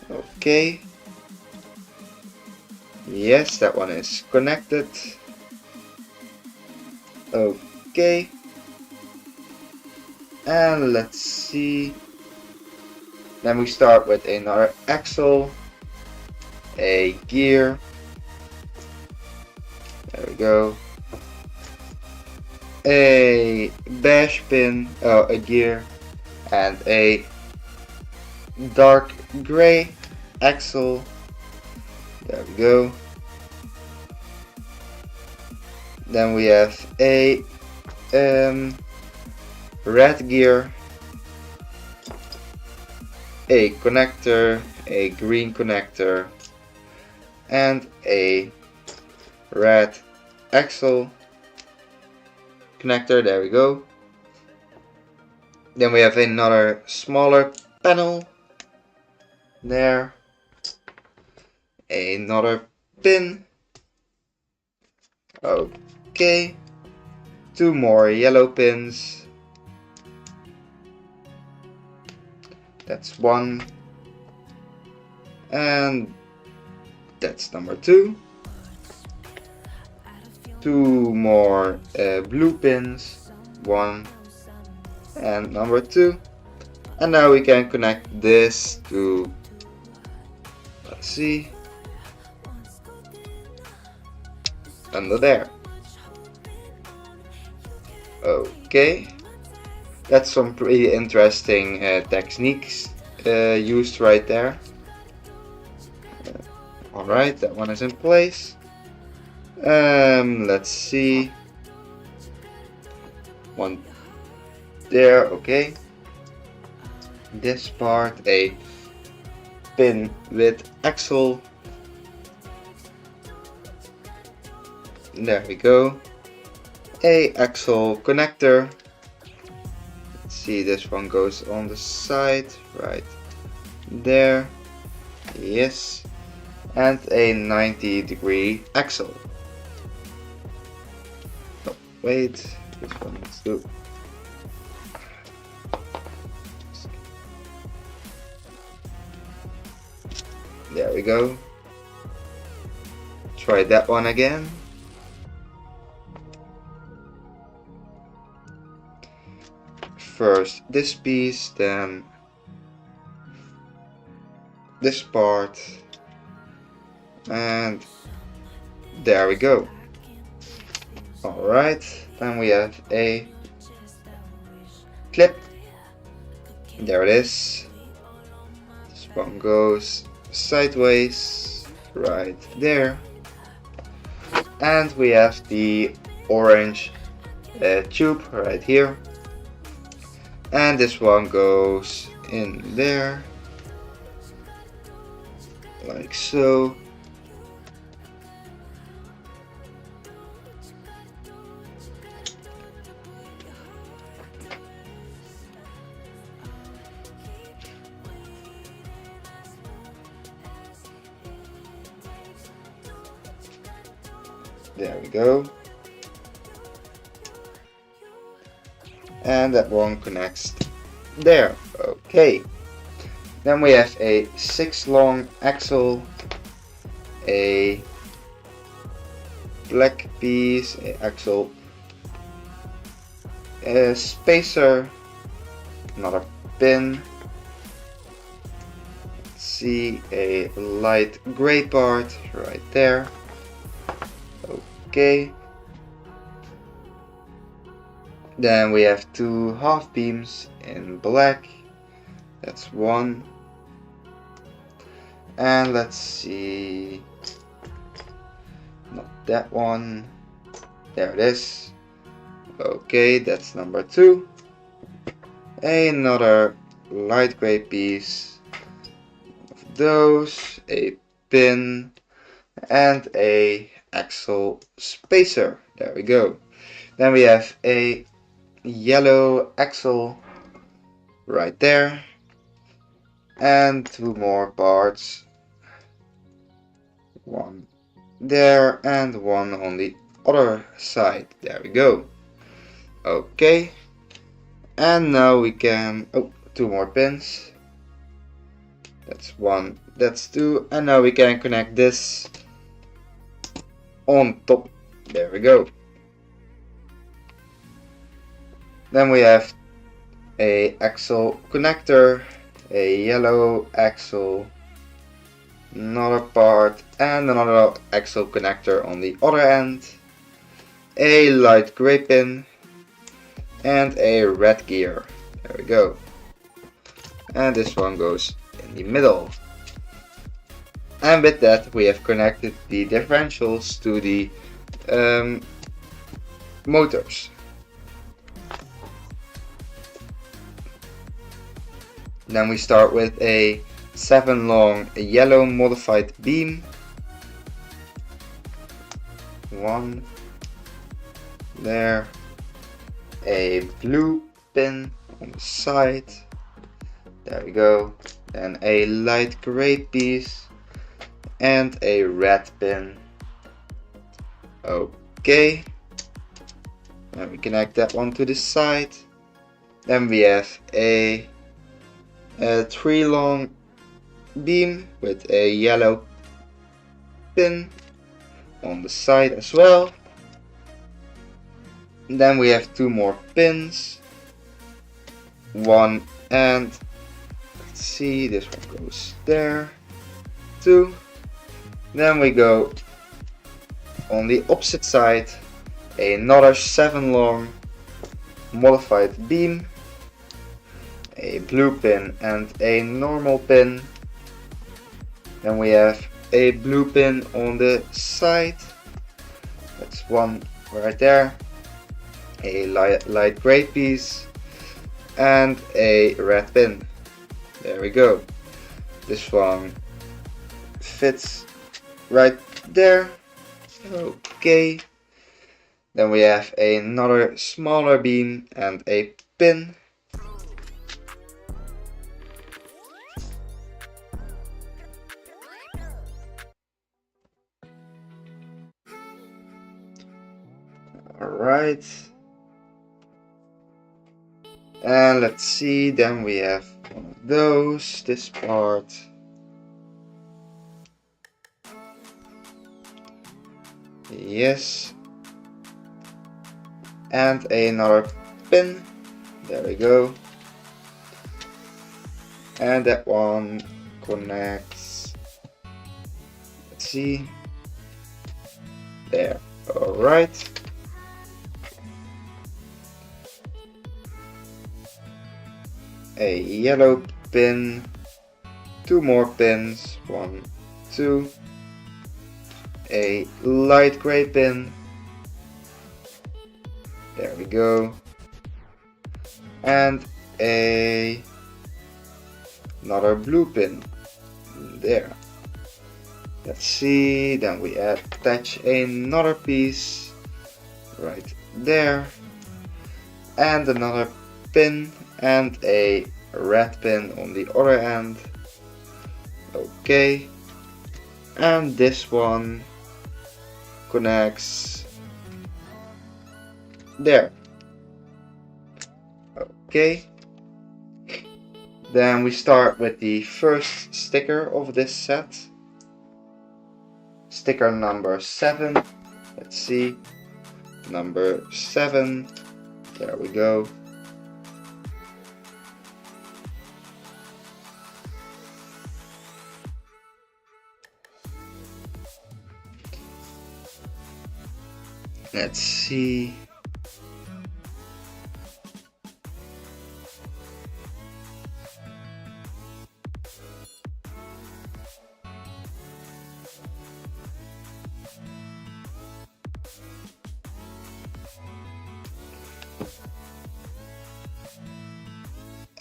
Okay. Yes, that one is connected. Okay. And let's see. Then we start with another axle, a gear. There we go. A beige pin, a gear, and a dark gray axle. There we go. Then we have a red gear, a connector, a green connector, and a red axle connector. There we go. Then we have another smaller panel there, another pin. Okay, 2 more yellow pins. That's 1, and that's number 2. 2 more blue pins, 1 and number 2. And now we can connect this to, let's see, under there. Okay, that's some pretty interesting techniques used right there. Alright, that one is in place. Let's see. One there, okay. This part, a pin with axle. There we go. A axle connector. Let's see, this one goes on the side, right there. Yes. And a 90-degree axle. Oh, wait, this one needs to. There we go. Try that one again. First this piece, then this part, and There we go. Alright, then we have a clip. There it is. This one goes sideways right there. And we have the orange tube right here. And this one goes in there. Like so. There we go. And that one connects there. Okay. Then we have a 6 long axle, a black piece, a axle, a spacer, another pin. Let's see, a light gray part right there. Okay. Then we have 2 half beams in black. That's one. And let's see. Not that one. There it is. Okay, that's number 2. Another light gray piece of those. A pin. And a axle spacer. There we go. Then we have a yellow axle right there. And 2 more parts. One there and one on the other side. There we go. Okay. And now we can... oh, 2 more pins. That's 1, that's 2. And now we can connect this on top. There we go. Then we have a axle connector, a yellow axle, another part, and another axle connector on the other end, a light gray pin, and a red gear. There we go. And this one goes in the middle. And with that we have connected the differentials to the motors. Then we start with a 7 long yellow modified beam. 1 there. A blue pin on the side. There we go. Then a light gray piece and a red pin. Okay. And we connect that one to the side. Then we have a 3 long beam with a yellow pin on the side as well. And then we have 2 more pins. 1 and let's see, this one goes there. 2. Then we go on the opposite side, another 7 long modified beam, a blue pin and a normal pin. Then we have a blue pin on the side. That's 1 right there. A light gray piece and a red pin. There we go. This one fits right there. Okay. Then we have another smaller beam and a pin. Alright. And let's see, then we have one of those, this part. Yes. And another pin. There we go. And that one connects. Let's see. There. Alright. A yellow pin. 2 more pins. 1, 2. A light gray pin. There we go. And another blue pin. There. Let's see. Then we attach another piece right there. And another pin and a red pin on the other end. Okay. And this one connects there. Okay. Then we start with the first sticker of this set. Sticker number 7. Let's see. Number 7. There we go. Let's see.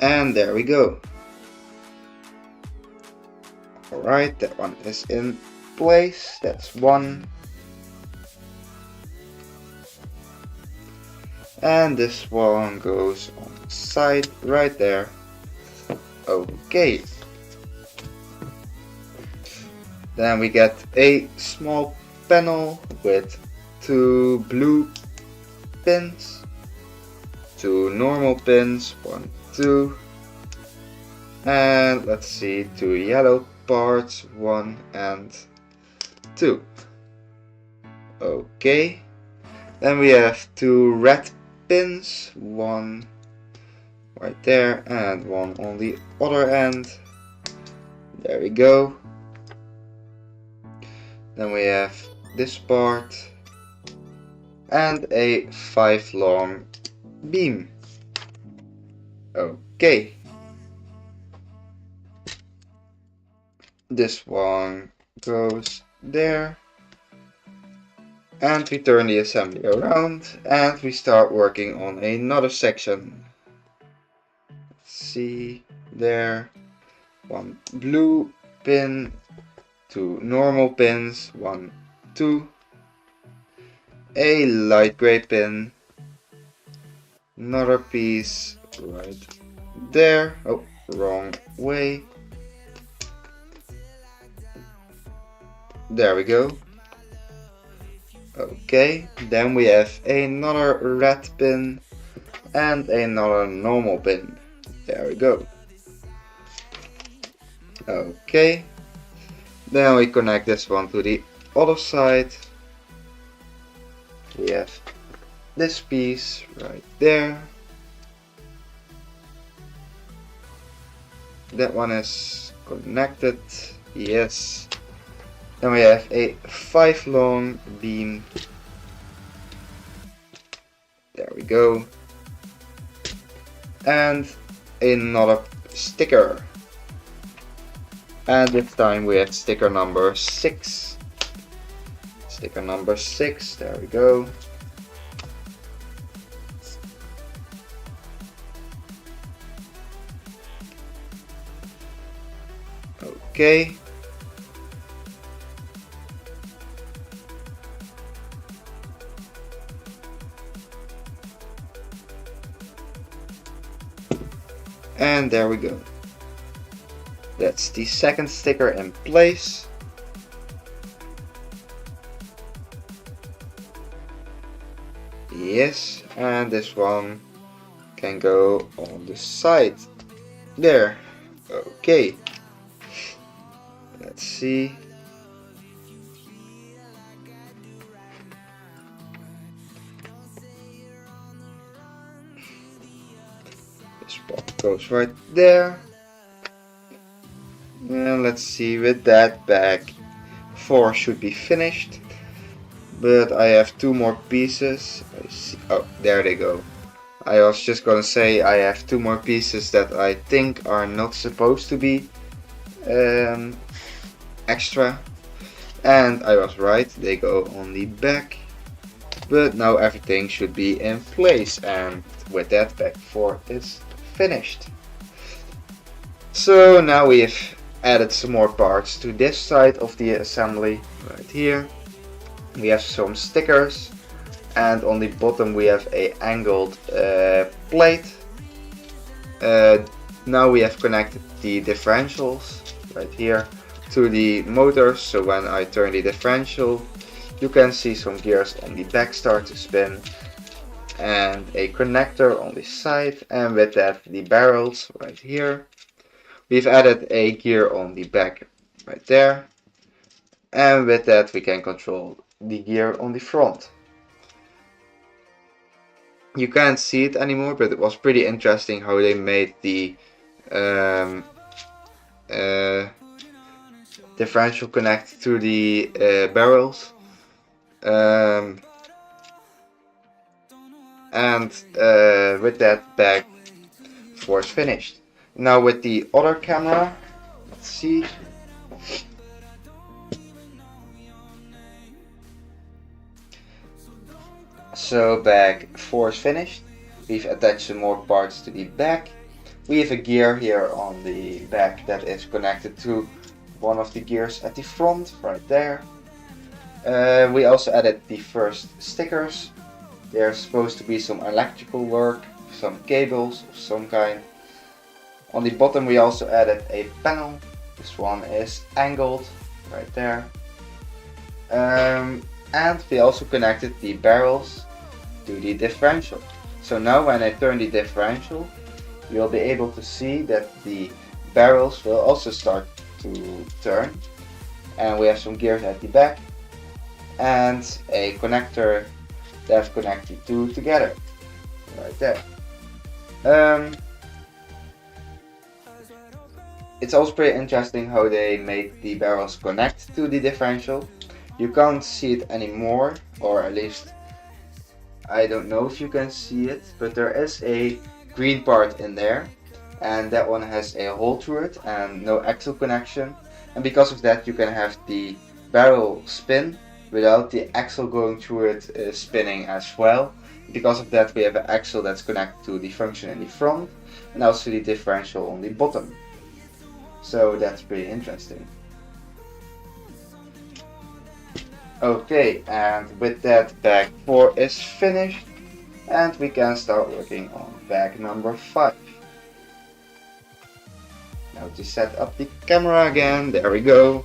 And there we go. Alright, that one is in place. That's one. And this one goes on the side right there. Okay. Then we get a small panel with 2 blue pins, 2 normal pins, 1, 2, and let's see, 2 yellow parts, 1 and 2. Okay. Then we have 2 red pins, 1 right there and 1 on the other end. There we go. Then we have this part and a 5 long beam. Okay. This one goes there. And we turn the assembly around and we start working on another section. Let's see, there. 1 blue pin, 2 normal pins, 1, 2. A light gray pin. Another piece right there. Oh, wrong way. There we go. Okay, then we have another red pin and another normal pin. There we go. Okay, then we connect this one to the other side. We have this piece right there. That one is connected. Yes. Then we have a 5 long beam. There we go. And another sticker. And this time we have sticker number 6. Sticker number 6, there we go. Okay. And there we go. That's the second sticker in place. Yes, and this one can go on the side. There. Okay. Let's see. This part goes right there. And let's see, with that, bag 4 should be finished. but I have two more pieces. I see. Oh, there they go. I was just gonna say I have two more pieces that I think are not supposed to be extra, and I was right, they go on the back. But now everything should be in place, and with that, back 4 is finished. So now we've added some more parts to this side of the assembly. Right here we have some stickers, and on the bottom we have a angled plate. Now we have connected the differentials right here to the motors, so when I turn the differential you can see some gears on the back start to spin, and a connector on the side, and with that the barrels right here. We've added a gear on the back right there, and with that we can control the gear on the front. You can't see it anymore, but it was pretty interesting how they made the differential connect to the barrels. With that, bag 4 is finished. Now with the other camera, let's see. So bag 4 is finished. We've attached some more parts to the back. We have a gear here on the back that is connected to one of the gears at the front, right there. We also added the first stickers. There's supposed to be some electrical work, some cables of some kind. On the bottom we also added a panel. This one is angled, right there. And we also connected the barrels to the differential. So now when I turn the differential, you'll be able to see that the barrels will also start to turn. And we have some gears at the back and a connector that connect the two together, right there. It's also pretty interesting how they made the barrels connect to the differential. You can't see it anymore, or at least I don't know if you can see it, but there is a green part in there, and that one has a hole through it and no axle connection, and because of that you can have the barrel spin without the axle going through it spinning as well. Because of that we have an axle that's connected to the function in the front and also the differential on the bottom. So that's pretty interesting. Okay, and with that bag 4 is finished and we can start working on bag number 5. Now to set up the camera again, there we go.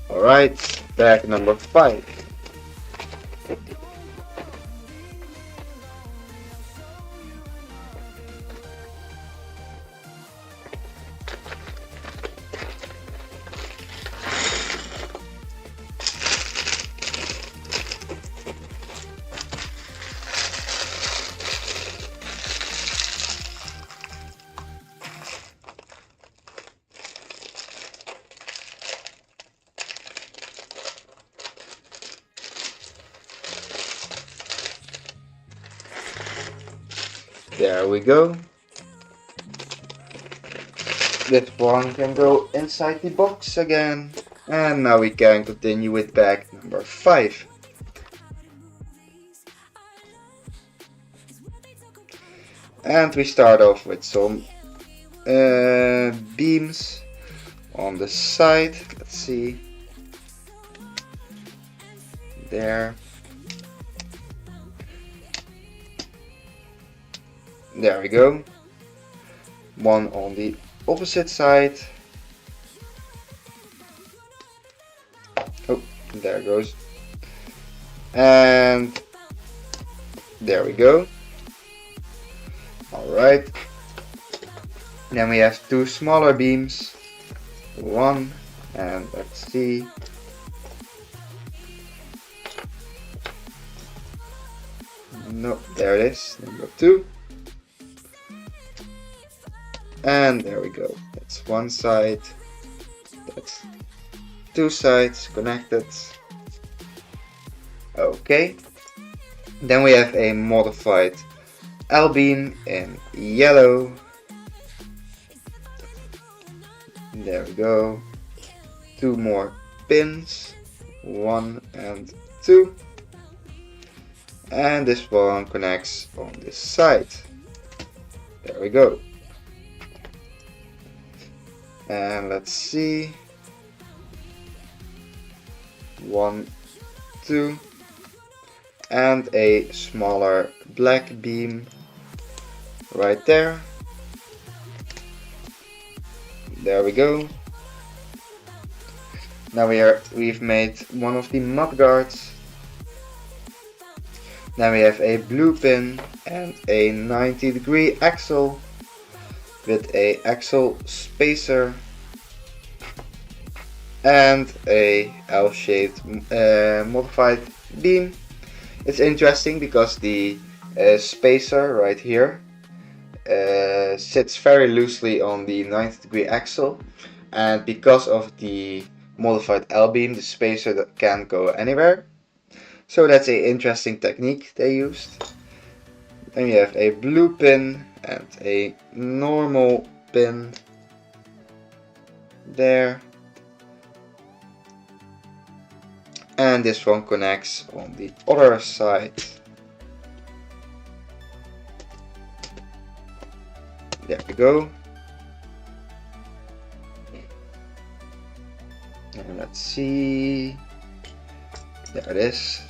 Alright, bag number 5. There we go. This one can go inside the box again. And now we can continue with bag number 5. And we start off with some beams on the side. Let's see. There. There we go. One on the opposite side. Oh, there it goes. And there we go. Alright. Then we have 2 smaller beams. One, and let's see. No, there it is. Number 2. And there we go. That's one side. That's 2 sides connected. Okay. Then we have a modified L-beam in yellow. There we go. 2 more pins, 1 and 2. And this one connects on this side. There we go. And let's see. 1, 2. And a smaller black beam right there. There we go. Now we've made one of the mud guards. Then we have a blue pin and a 90-degree axle with a axle spacer and a L-shaped modified beam. It's interesting because the spacer right here sits very loosely on the 90-degree axle, and because of the modified L-beam, the spacer that can't go anywhere. So that's an interesting technique they used. Then we have a blue pin and a normal pin there. And this one connects on the other side. There we go. And let's see. There it is.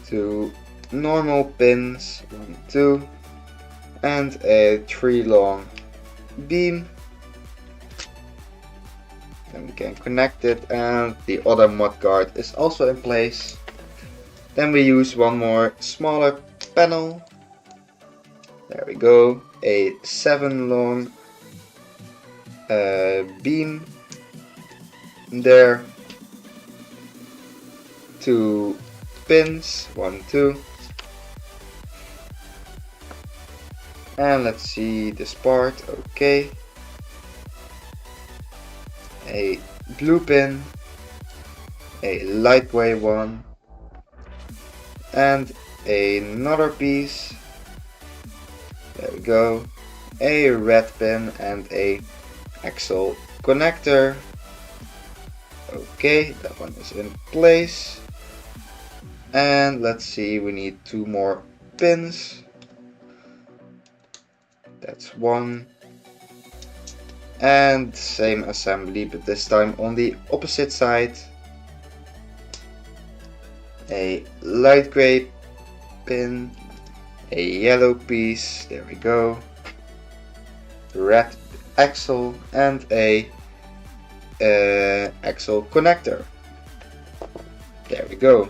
2 normal pins, 1, 2, and a 3 long beam. Then we can connect it, and the other mud guard is also in place. Then we use one more smaller panel. There we go, a 7 long beam there. 2 pins, 1, 2. And let's see this part. Okay. A blue pin, a light gray one, and another piece. There we go. A red pin and a axle connector. Okay, that one is in place. And let's see, we need 2 more pins. That's 1. And same assembly, but this time on the opposite side. A light gray pin, a yellow piece, there we go. Red axle and a axle connector. There we go.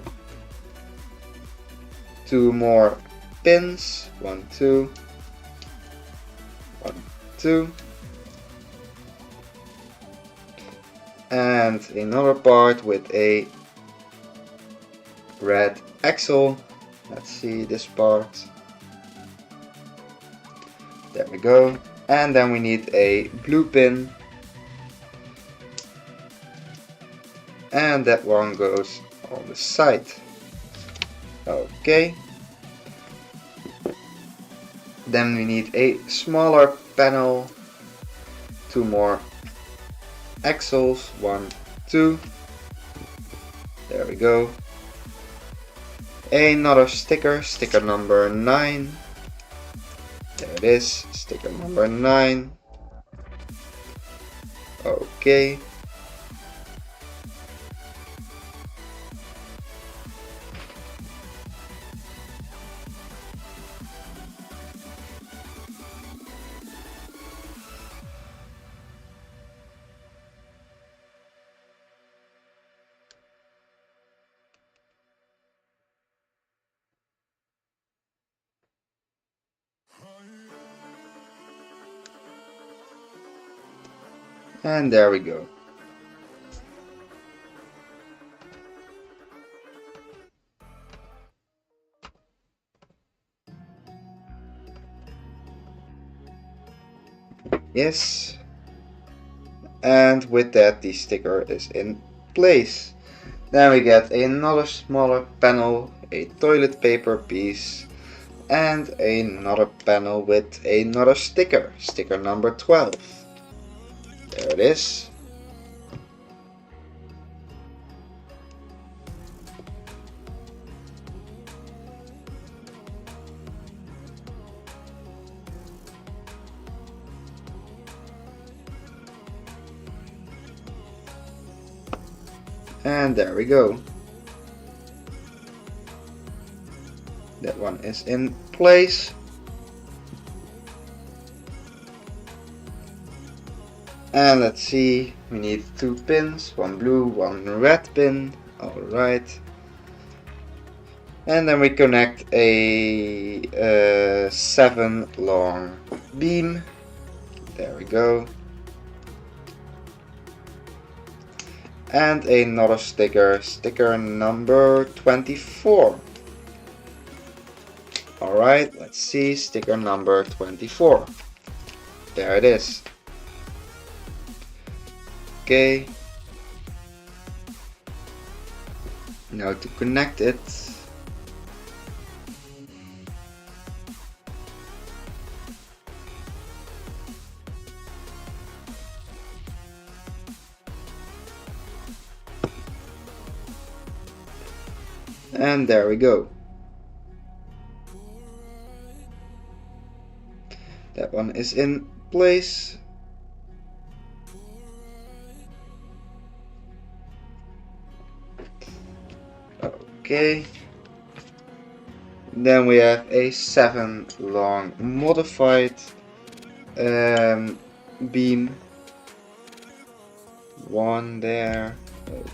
2 more pins, 1, 2, 1, 2, and another part with a red axle. Let's see this part. There we go. And then we need a blue pin, and that one goes on the side. Okay. Then we need a smaller panel, 2 more axles, 1, 2. There we go. Another sticker, sticker number 9. There it is, sticker number 9. Okay. And there we go. Yes. And with that, the sticker is in place. Then we get another smaller panel, a toilet paper piece, and another panel with another sticker, sticker number 12. There it is. And there we go. That one is in place. And let's see, we need 2 pins, one blue, one red pin. Alright. And then we connect a 7 long beam. There we go. And another sticker, sticker number 24. Alright, let's see, sticker number 24. There it is. Okay. Now to connect it. And there we go. That one is in place. Okay. Then we have a 7 long modified beam. One there.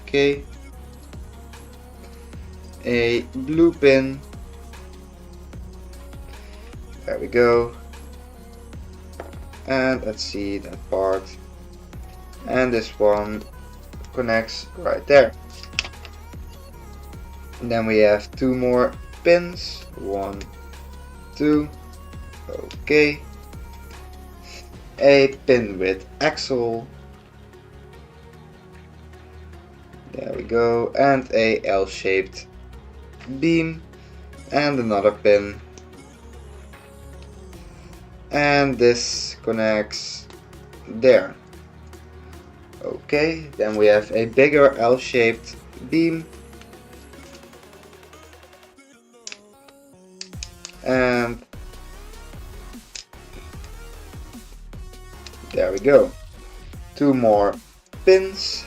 Okay. A blue pin. There we go. And let's see that part. And this one connects right there. And then we have 2 more pins. 1, 2. Okay. A pin with axle. There we go. And a L-shaped beam. And another pin. And this connects there. Okay, then we have a bigger L-shaped beam. And there we go. 2 more pins.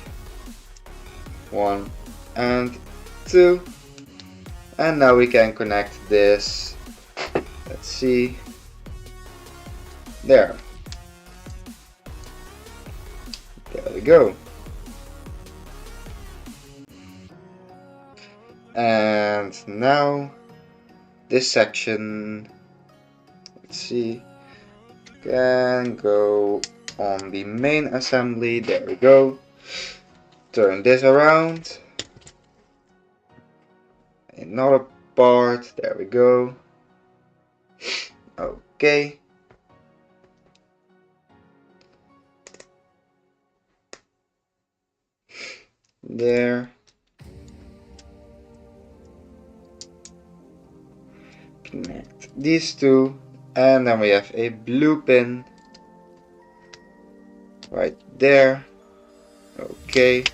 1 and 2. And now we can connect this. Let's see. There. There we go. And now this section, let's see, can go on the main assembly. There we go. Turn this around. Another part. There we go. Okay. There. Connect these two, and then we have a blue pin right there. Okay.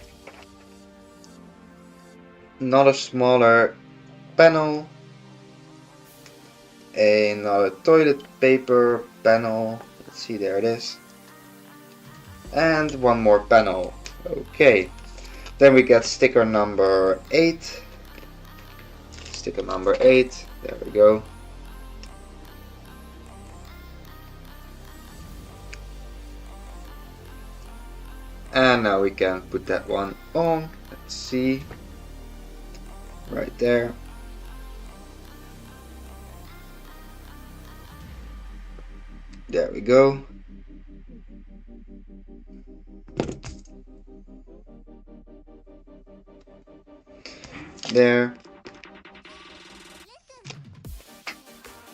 Another smaller panel. Another toilet paper panel. Let's see, there it is. And one more panel. Okay. Then we get sticker number 8. Sticker number 8. There we go. And now we can put that one on. Let's see. Right there. There we go. There.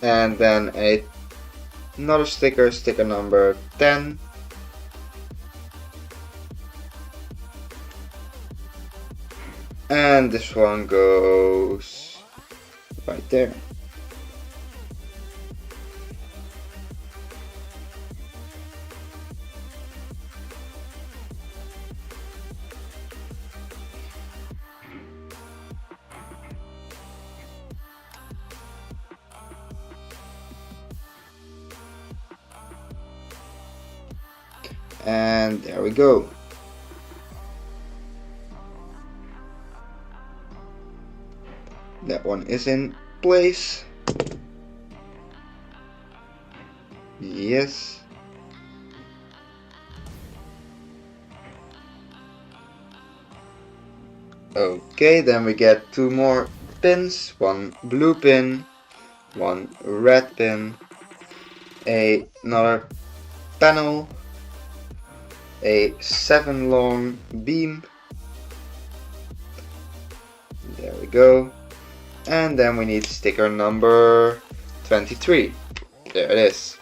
And then another sticker, sticker number 10. And this one goes right there. And there we go. That one is in place. Yes. Okay, then we get two more pins, one blue pin, one red pin, another panel, a 7 long beam, there we go, and then we need sticker number 23, there it is.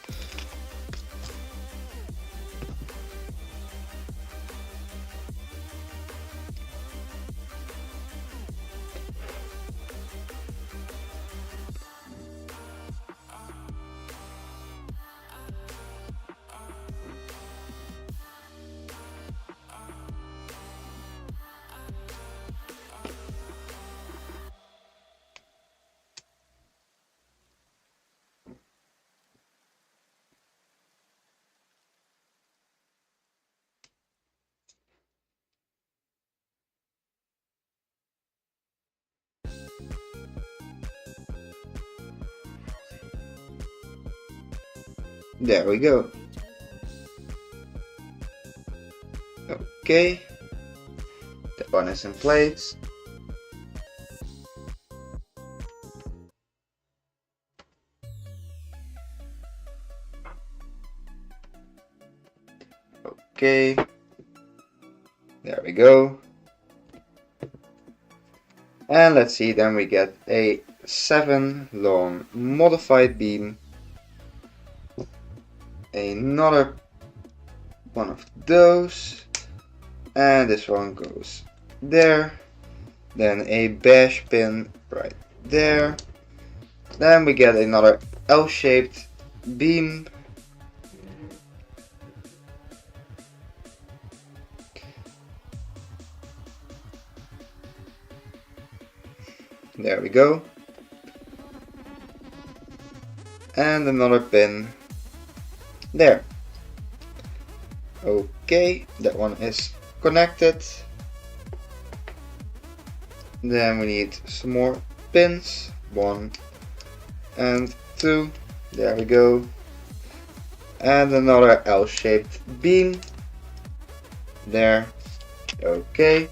There we go. Okay, that one is in place. Okay, there we go. And let's see, then we get a 7 long modified beam, another one of those, and this one goes there, then a bash pin right there, then we get another L-shaped beam, there we go, and another pin there. Okay, that one is connected. Then we need some more pins, 1 and 2, there we go, and another L-shaped beam there. Okay,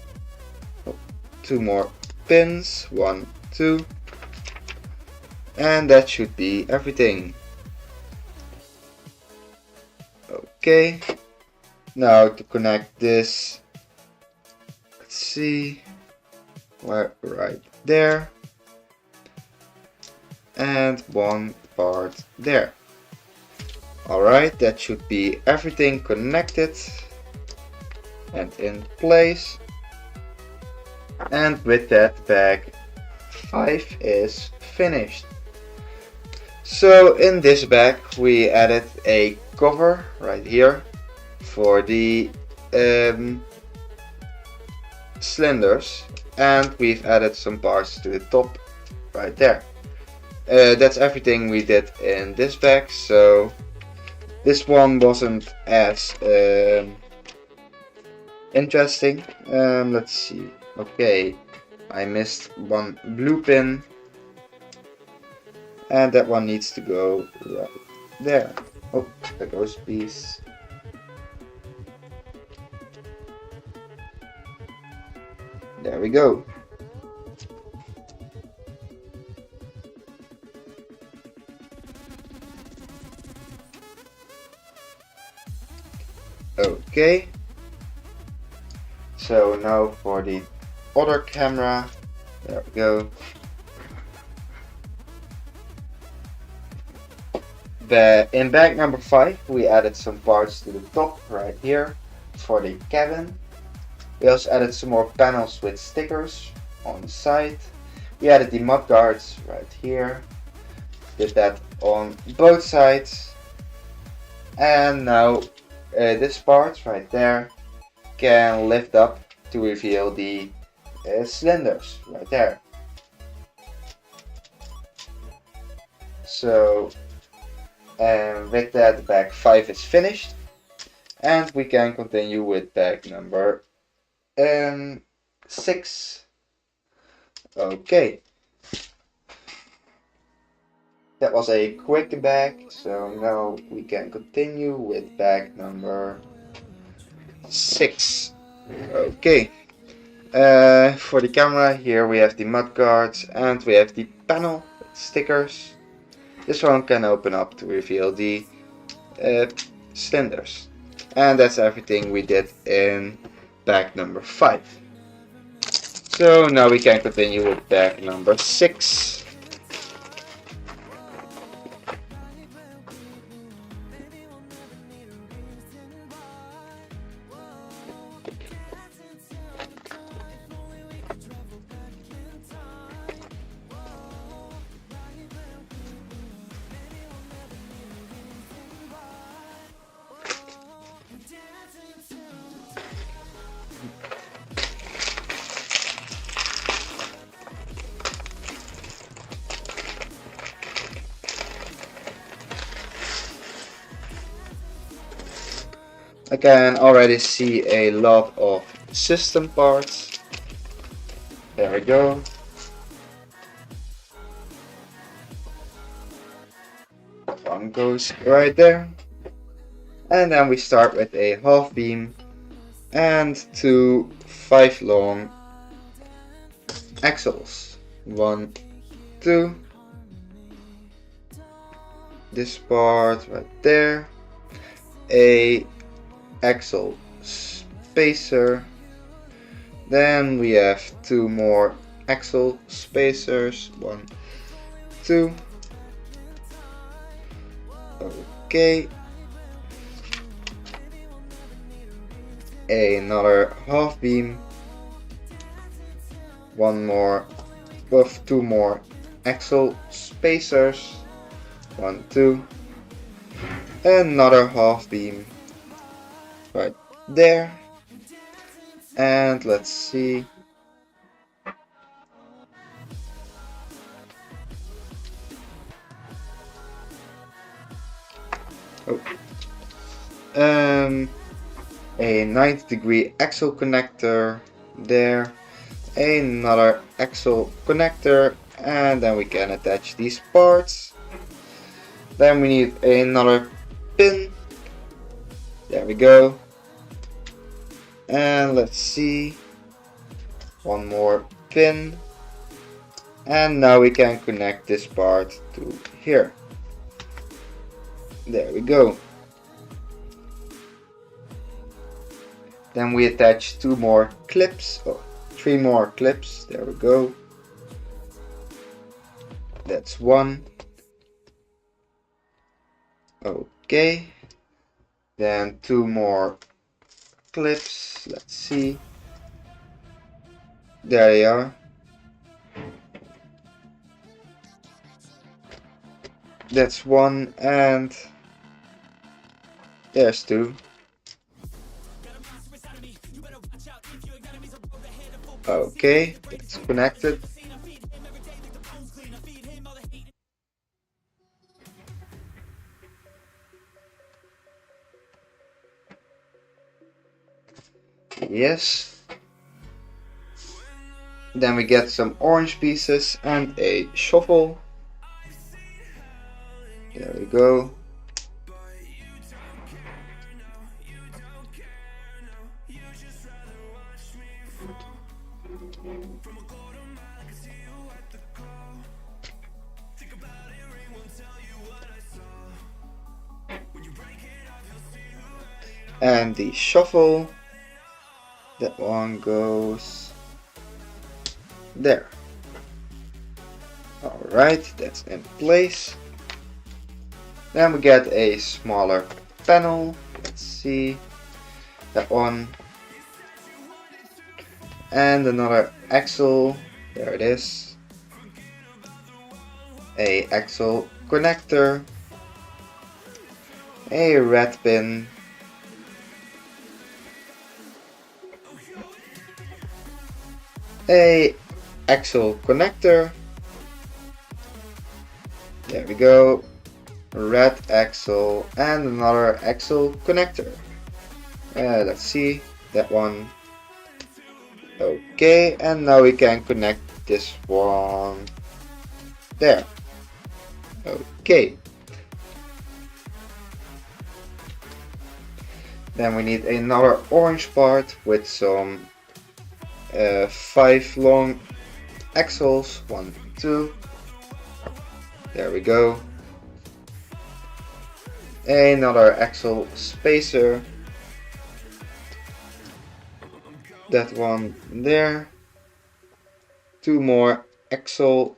2 more pins, 1, 2, and that should be everything. Okay, now to connect this, let's see, right there, and one part there. Alright, that should be everything connected and in place. And with that, bag 5 is finished. So in this bag we added a cover right here for the cylinders, and we've added some parts to the top right there. That's everything we did in this bag, so this one wasn't as interesting. Let's see. Okay, I missed one blue pin, and that one needs to go right there. Oh, there goes a piece. There we go. Okay, so now for the other camera, there we go. In bag number 5 we added some parts to the top right here for the cabin. We also added some more panels with stickers on the side. We added the mud guards right here. Did that on both sides. And now this part right there can lift up to reveal the cylinders right there. So with that, bag 5 is finished, and we can continue with bag number 6. Okay, that was a quick bag, so now we can continue with bag number 6. Okay, for the camera here we have the mud guards and we have the panel with stickers. This one can open up to reveal the cylinders. And that's everything we did in bag number 5. So now we can continue with bag number 6. I can already see a lot of system parts. There we go. One goes right there. And then we start with a half beam and 2 5 long axles. 1, 2. This part right there. A axle spacer. Then we have 2 more axle spacers. 1, 2. Okay. Another half beam. 1 more with 2 more axle spacers. 1, 2. Another half beam right there. And let's see. A 90-degree axle connector there. Another axle connector, and then we can attach these parts. Then we need another pin. There we go. And let's see. 1 more pin. And now we can connect this part to here. There we go. Then we attach 2 more clips. Oh, 3 more clips. There we go. That's 1. Okay. Then 2 more clips. Let's see. There they are. That's 1, and there's 2. Okay, that's connected. Yes. Then we get some orange pieces and a shovel. There we go. And the shovel, that one goes there. Alright, that's in place. Then we get a smaller panel. Let's see, that one. And another axle There it is. A axle connector. A red pin. A axle connector. There we go. Red axle and another axle connector. Let's see that one. Okay, and now we can connect this one there. Okay. Then we need another orange part with some 5 long axles. 1, 2. There we go. Another axle spacer. That one there. 2 more axle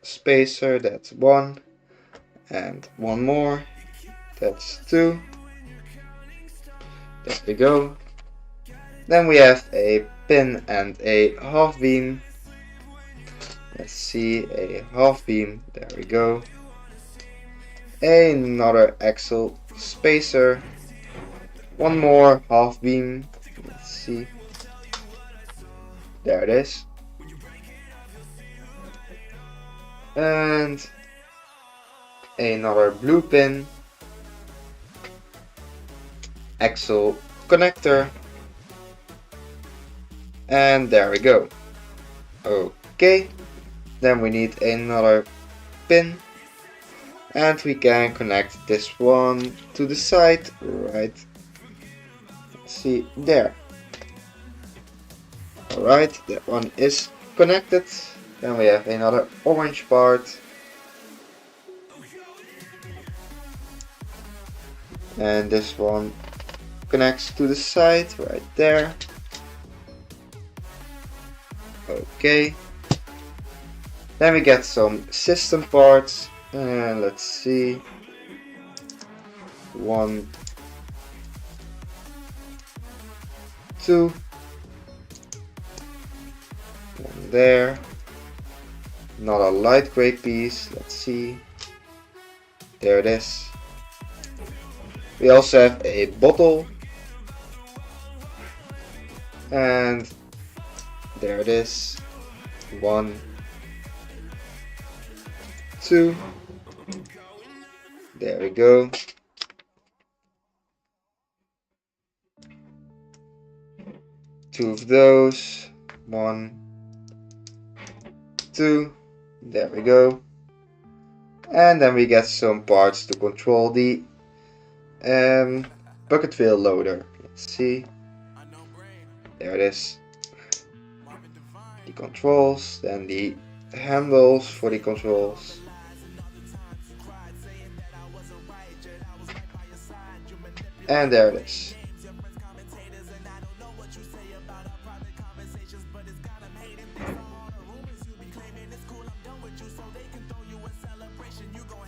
spacer. That's 1. And 1 more. That's 2. There we go. Then we have a pin and a half beam. Let's see, a half beam. There we go. Another axle spacer. 1 more half beam. Let's see. There it is. And another blue pin. Axle connector. And there we go. Okay. Then we need another pin. And we can connect this one to the side. Right. Let's see there. Alright, that one is connected. Then we have another orange part. And this one connects to the side right there. Okay. Then we get some system parts. And let's see. 1, 2. 1 there. Another light gray piece. Let's see. There it is. We also have a bottle. And there it is. 1, 2. There we go. Two of those. 1, 2. There we go. And then we get some parts to control the bucket wheel loader. Let's see. There it is. The controls, then the handles for the controls. And there it is.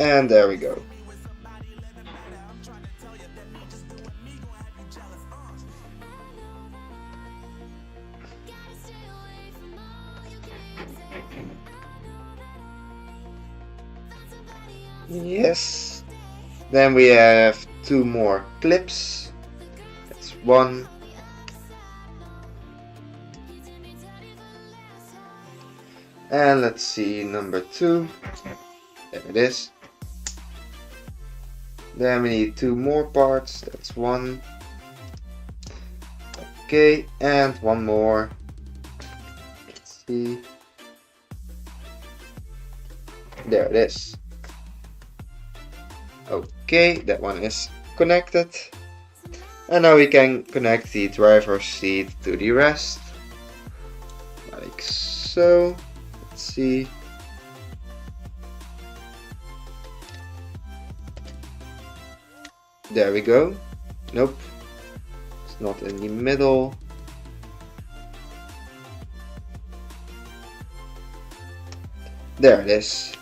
And there we go. Yes. Then we have 2 more clips. That's 1. And let's see number 2. There it is. Then we need 2 more parts. That's 1. Okay, and 1 more. Let's see. There it is. Okay, that one is connected. And now we can connect the driver's seat to the rest. Like so. Let's see. There we go. Nope. It's not in the middle. There it is.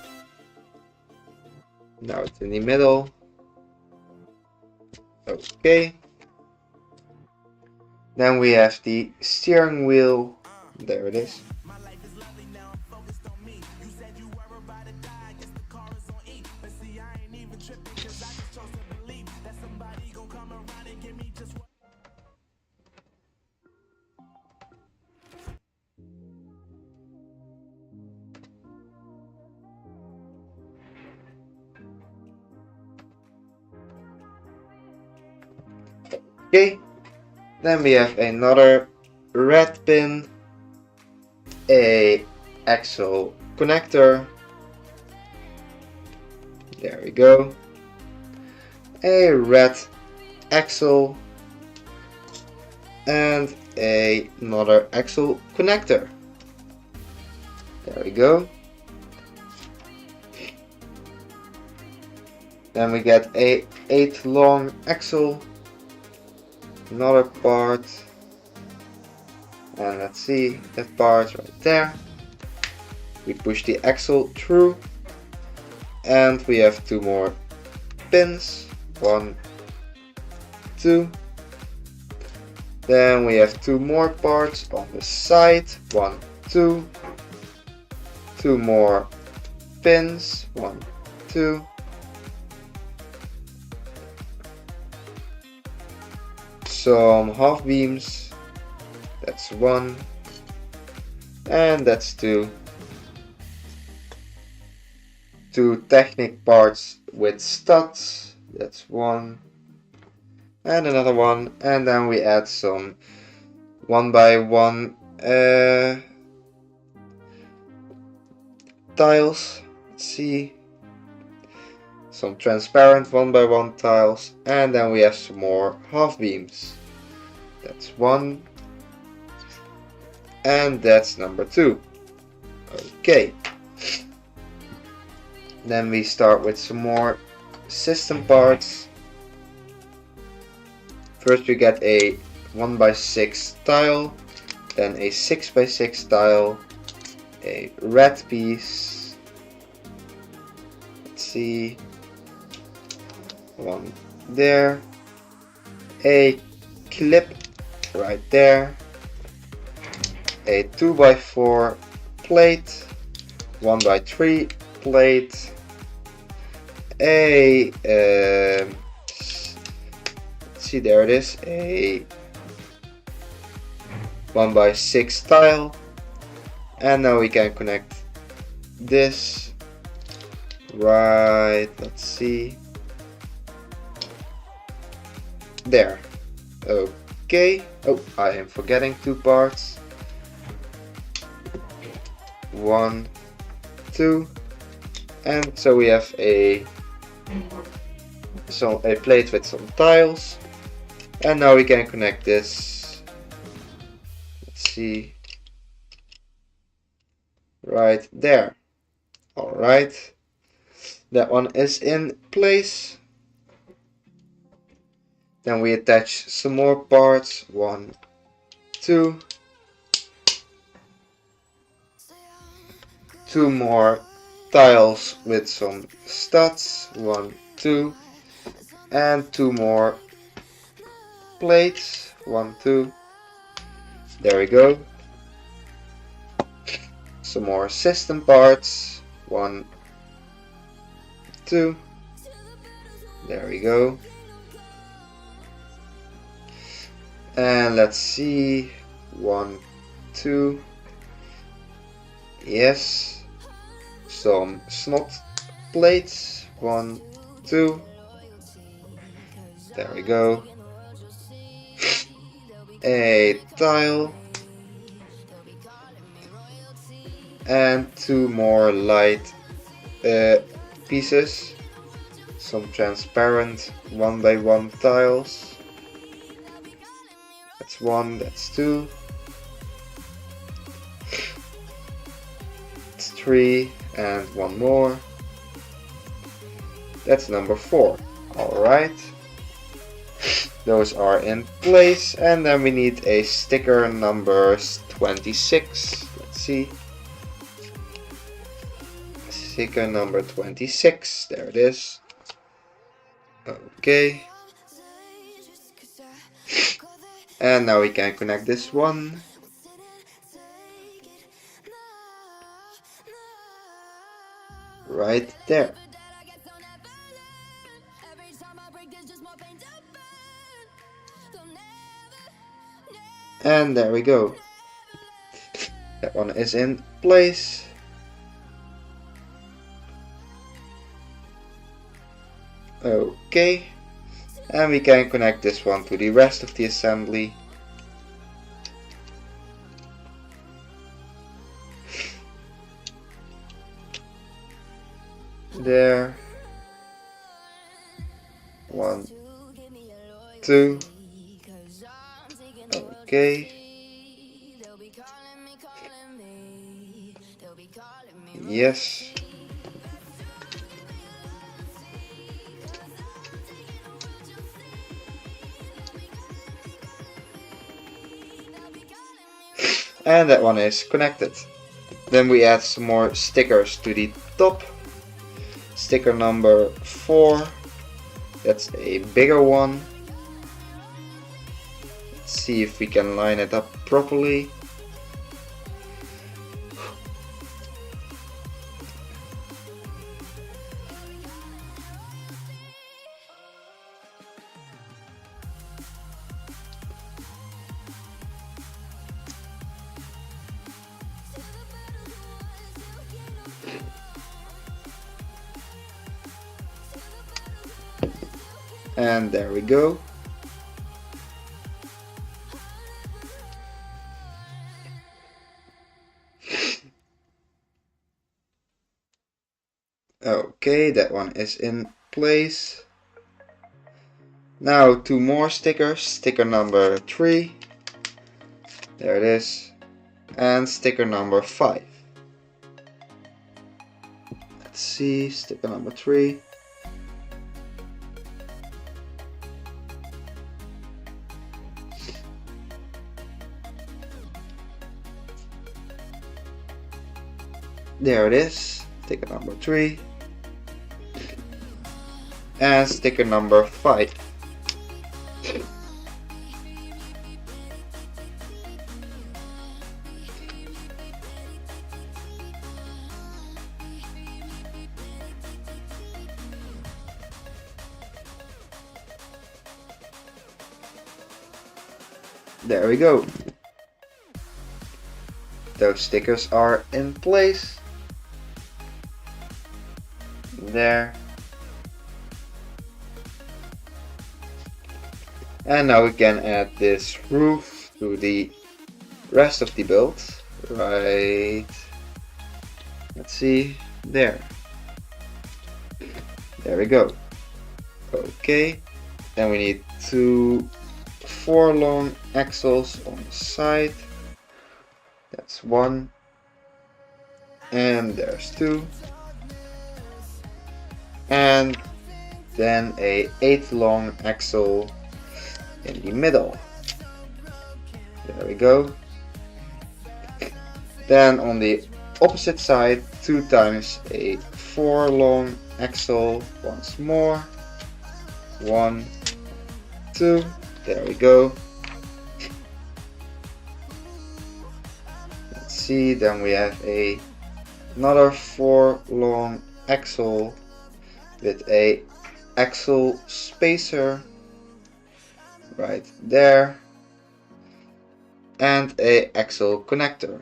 Now it's in the middle. Okay. Then we have the steering wheel. There it is. Okay, then we have another red pin, a axle connector, there we go, a red axle and another axle connector, there we go. Then we get a 8 long axle, another part, and let's see that part right there. We push the axle through and we have 2 more pins, 1, 2. Then we have 2 more parts on the side, 1, 2. 2 more pins, 1, 2. Some half beams, that's 1, and that's 2. 2 Technic parts with studs, that's 1, and another 1, and then we add some 1x1 tiles, let's see, some transparent 1x1 tiles, and then we have some more half beams, that's 1, and that's number 2. Okay, then we start with some more system parts. First we get a 1x6 tile, then a 6x6 tile, a red piece, let's see, 1 there, a clip right there, a 2x4 plate, 1x3 plate, a see, there it is, a 1x6 tile, and now we can connect this right, let's see, there. Okay, oh, I am forgetting 2 parts, 1, 2, and so we have a plate with some tiles, and now we can connect this, let's see, right there. Alright, that one is in place. Then we attach some more parts, 1, 2, 2 more tiles with some studs, 1, 2, and 2 more plates, 1, 2, there we go. Some more system parts, 1, 2, there we go. And let's see, 1, 2, yes, some slot plates, 1, 2, there we go, a tile, and 2 more light pieces, some transparent 1x1 tiles, that's 1, that's 2, that's 3, and 1 more, that's number 4. Alright, those are in place, and then we need a sticker number 26, let's see, sticker number 26, there it is. Okay, and now we can connect this one. Right there. And there we go. That one is in place. Okay. And we can connect this one to the rest of the assembly. There. 1, 2. Okay. Yes. And that one is connected. Then we add some more stickers to the top. Sticker number 4. That's a bigger one. Let's see if we can line it up properly. And there we go. Okay, that one is in place. Now 2 more stickers. Sticker number 3. There it is. And sticker number 5. Let's see, sticker number 3. There it is, sticker number 3. And sticker number 5. There we go. Those stickers are in place. There. And now we can add this roof to the rest of the build. Right. Let's see. There. There we go. Okay. Then we need 4 long axles on the side. That's 1. And there's 2. And then a 8 long axle in the middle. There we go. Then on the opposite side, 2 times a 4 long axle once more. 1, 2. There we go. Let's see, then we have another 4 long axle with a axle spacer right there and a axle connector.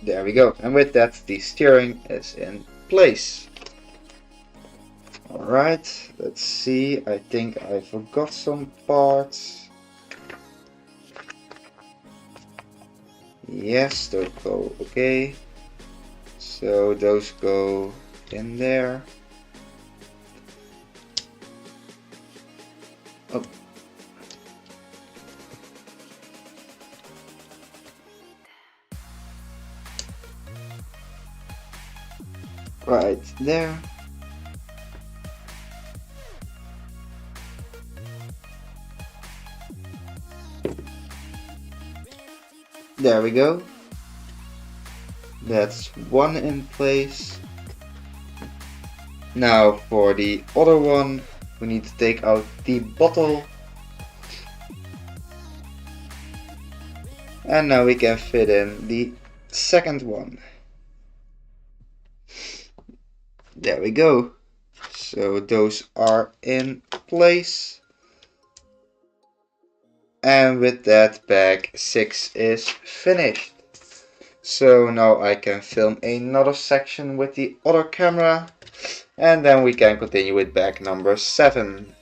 There we go. And with that, the steering is in place. Alright, let's see, I think I forgot some parts. Yes, those go okay. So those go in there. Oh. Right there. There we go. That's 1 in place. Now for the other one, we need to take out the bottle. And now we can fit in the second one. There we go. So those are in place. And with that, bag 6 is finished. So now I can film another section with the other camera. And then we can continue with bag number 7.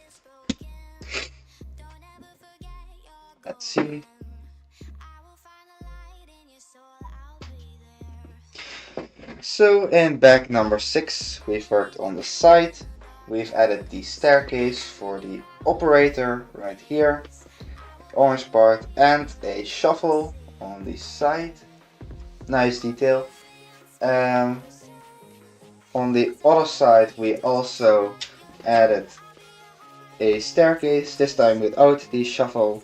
Let's see. So in bag number 6 we've worked on the side. We've added the staircase for the operator right here, orange part, and a shuffle on the side. Nice detail. On the other side we also added a staircase, this time without the shuffle.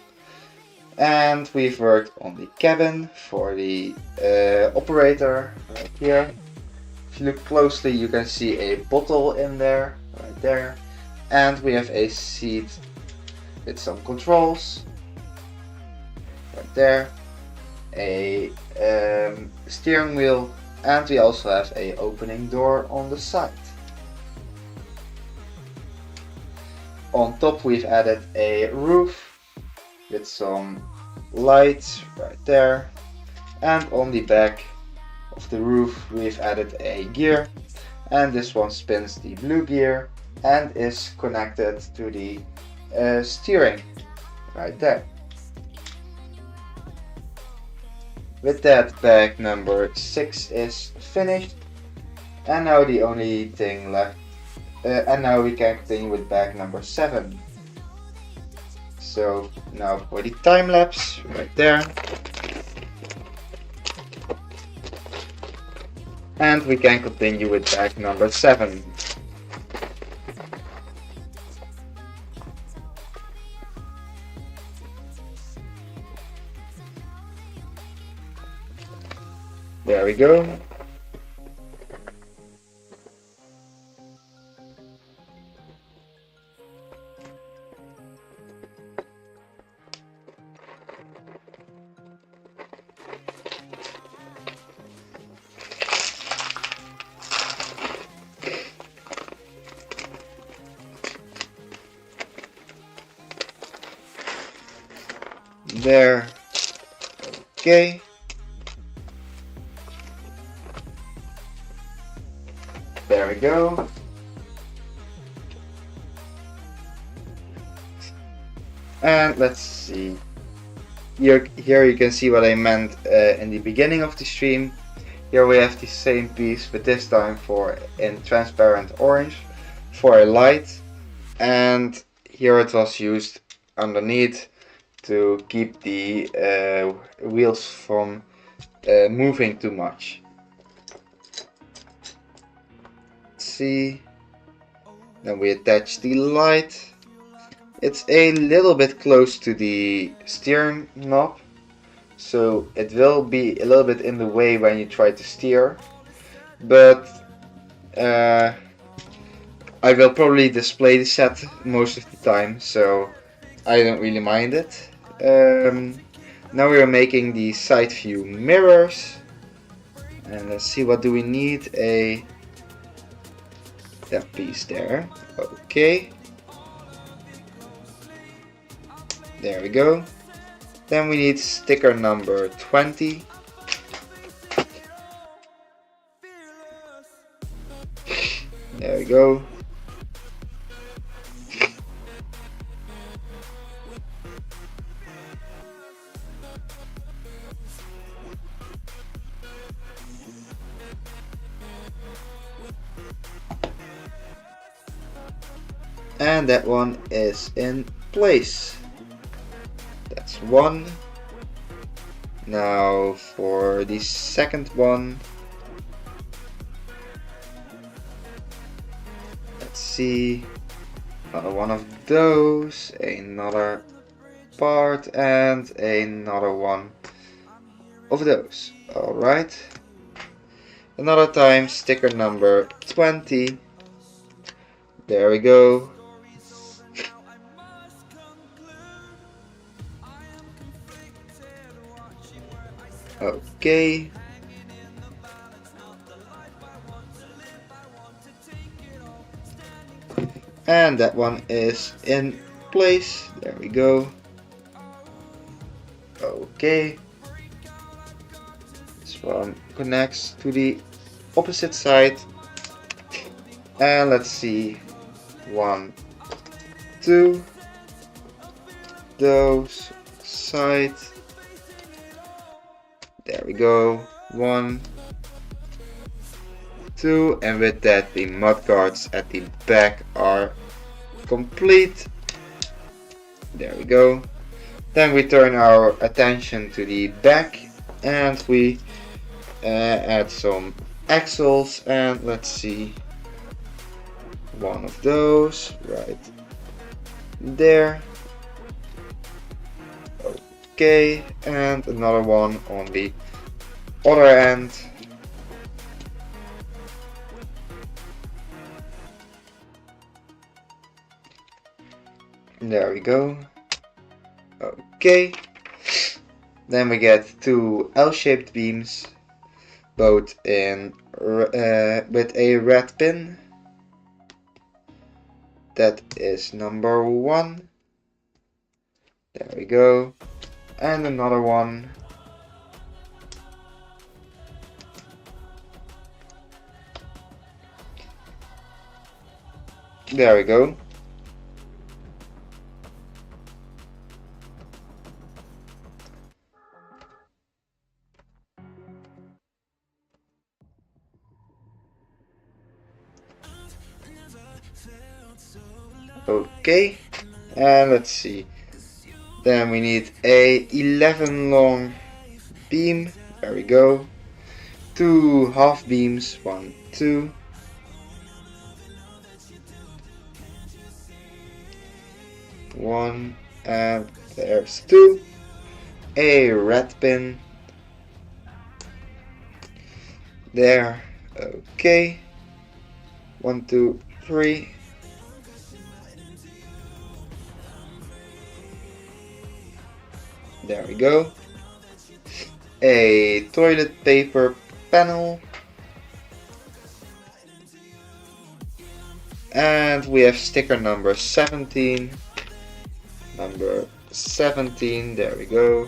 And we've worked on the cabin for the operator right here. If you look closely you can see a bottle in there, right there. And we have a seat with some controls, right there. A steering wheel, and we also have a opening door on the side. On top we've added a roof with some lights right there, and on the back of the roof we've added a gear, and this one spins the blue gear and is connected to the steering right there. With that, bag number 6 is finished, and now the only thing left, and now we can continue with bag number 7. So now for the time lapse right there. And we can continue with bag number 7. There we go. There. Okay. There we go. And let's see. Here you can see what I meant in the beginning of the stream. Here we have the same piece, but this time in transparent orange for a light. And here it was used underneath to keep the wheels from moving too much. Let's see. Then we attach the light. It's a little bit close to the steering knob, so it will be a little bit in the way when you try to steer, but I will probably display the set most of the time, so I don't really mind it. Now we are making the side view mirrors, and let's see, what do we need? That piece there. Okay. There we go. Then we need sticker number 20. There we go. And that one is in place. That's one. Now for the second one. Let's see. Another one of those. Another part and another one of those. Alright. Another time sticker number 20. There we go. Okay. And that one is in place. There we go. Okay. This one connects to the opposite side. And let's see, 1, 2, those side. There we go, 1, 2, and with that the mudguards at the back are complete. There we go. Then we turn our attention to the back and we add some axles, and let's see, one of those right there. Okay, and another one on the other end. There we go. Okay. Then we get two L-shaped beams, both in with a red pin. That is number 1. There we go. And another one. There we go. Okay, and let's see. Then we need a 11 long beam. There we go. 2 half beams. 1, 2. One, and there's 2. A red pin. There. Okay. 1, 2, 3. There we go. A toilet paper panel. And we have sticker number 17. Number 17, there we go.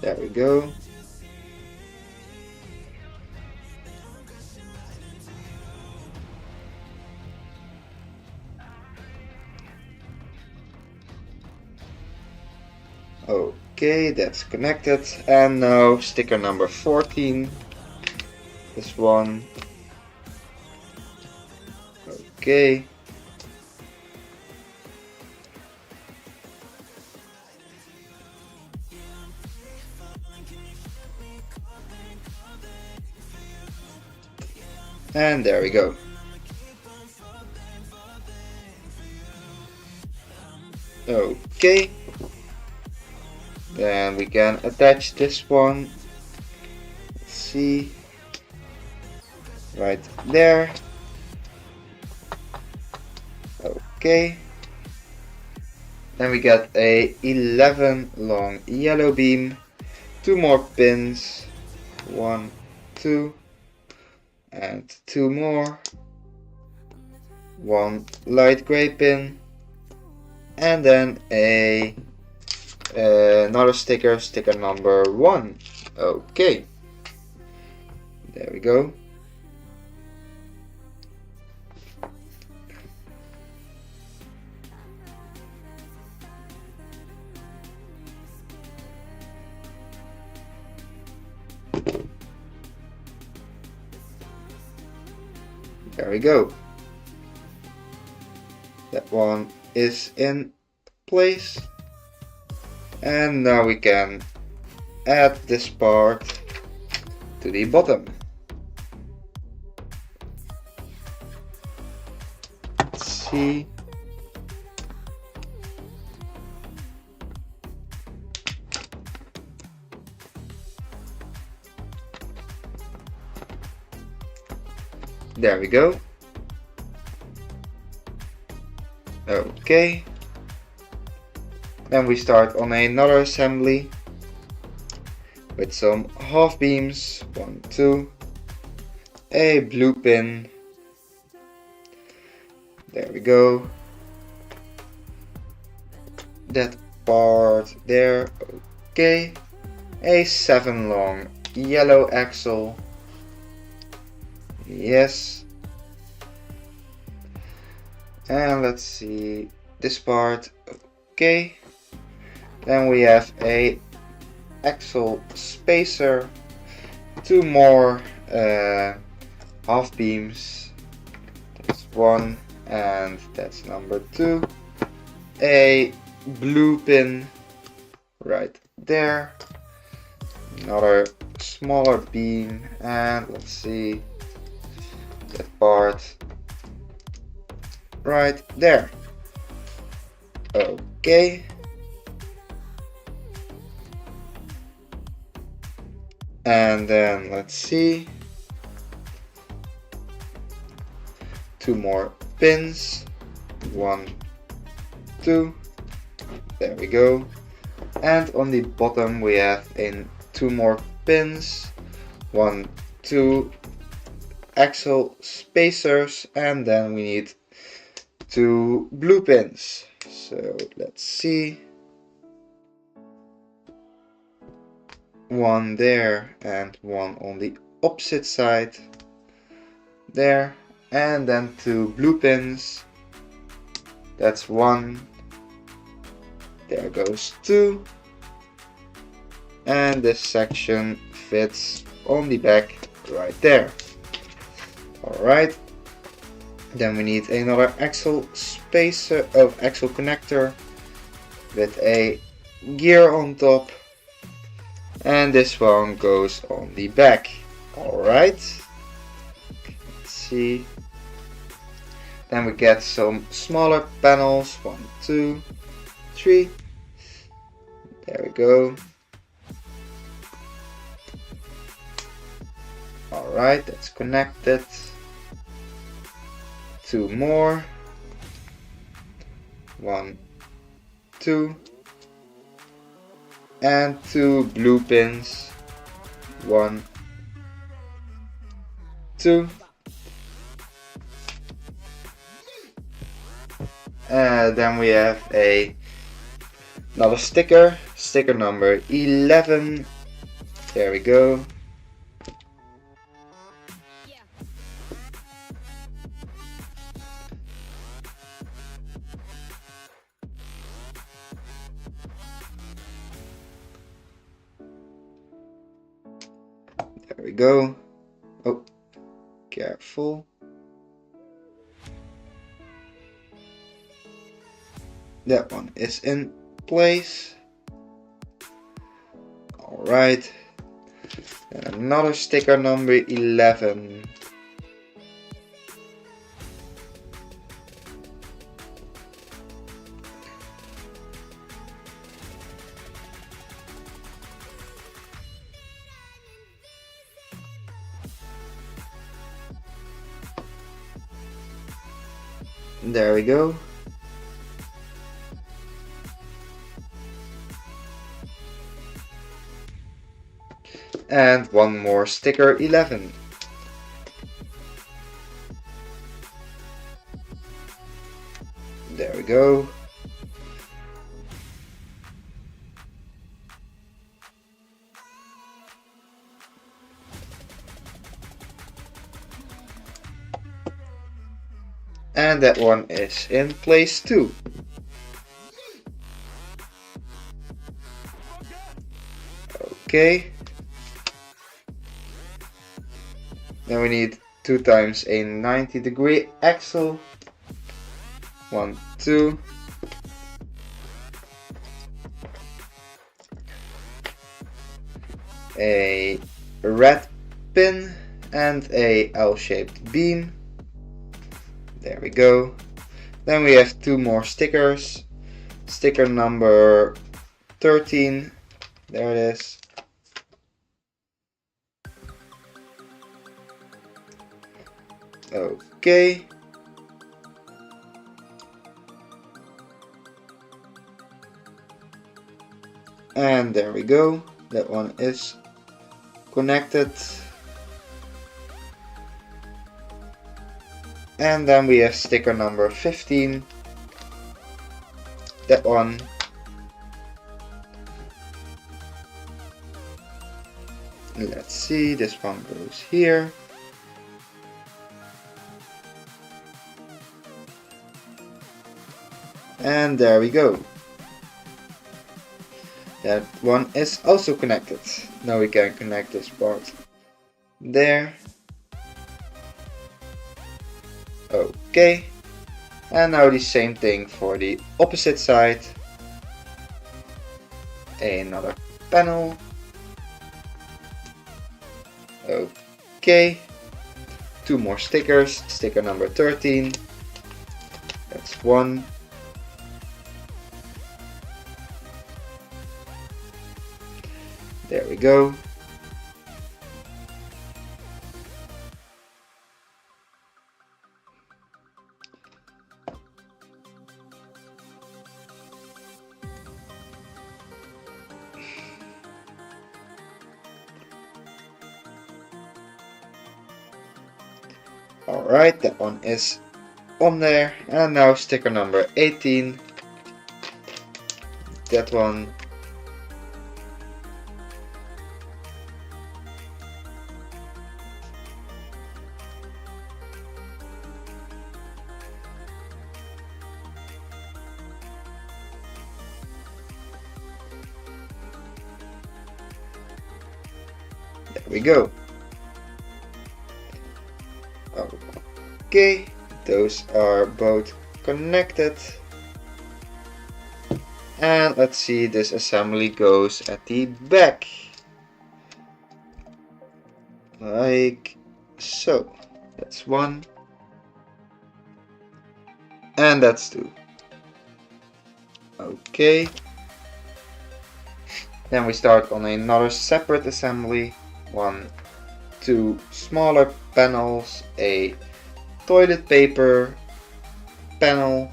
There we go. Okay, that's connected. And now sticker number 14. This one. Okay. And there we go. Okay. Then we can attach this one. Let's see. Right there. Okay. Then we get a 11 long yellow beam. 2 more pins. 1, 2. And 2 more. 1 light gray pin. And then another sticker, sticker number 1. Okay. There we go. There we go. That one is in place. And now we can add this part to the bottom. Let's see. There we go. Okay. Then we start on another assembly with some half beams. 1, 2. A blue pin. There we go. That part there. Okay. A 7 long yellow axle. Yes. And let's see this part. Okay. Then we have a axle spacer. 2 more half beams. That's 1 and that's number 2. A blue pin right there. Another smaller beam, and let's see that part right there. Okay. And then let's see, 2 more pins. 1, 2. There we go. And on the bottom we have 2 more pins. 1, 2 axle spacers, and then we need 2 blue pins. So let's see. 1 there and 1 on the opposite side. There. And then 2 blue pins. That's 1. There goes 2. And this section fits on the back right there. Alright. Then we need another axle spacer of axle connector with a gear on top. And this one goes on the back. Alright. Let's see. Then we get some smaller panels. 1, 2, 3. There we go. Alright, that's connected. 2 more. 1, 2. And 2 blue pins. 1, 2. Then we have another sticker number 11. There we go. There we go. Oh, careful. That one is in place. Alright. And another sticker number 11. There we go. And one more sticker 11. There we go. And that one is in place too. Okay. Then we need 2 times a 90-degree axle. 1, 2. A red pin and a L-shaped beam. There we go. Then we have 2 more stickers. Sticker number 13. There it is. Okay. And there we go. That one is connected. And then we have sticker number 15. That one. Let's see, this one goes here. And there we go. That one is also connected. Now we can connect this part there. Okay. And now the same thing for the opposite side. Another panel. Okay. 2 more stickers. Sticker number 13. That's one. There we go. Alright, that one is on there. And now sticker number 18. That one. There we go. Okay, those are both connected. And let's see, this assembly goes at the back. Like so. That's one. And that's two. Okay. Then we start on another separate assembly. 1, 2 smaller panels, a toilet paper panel.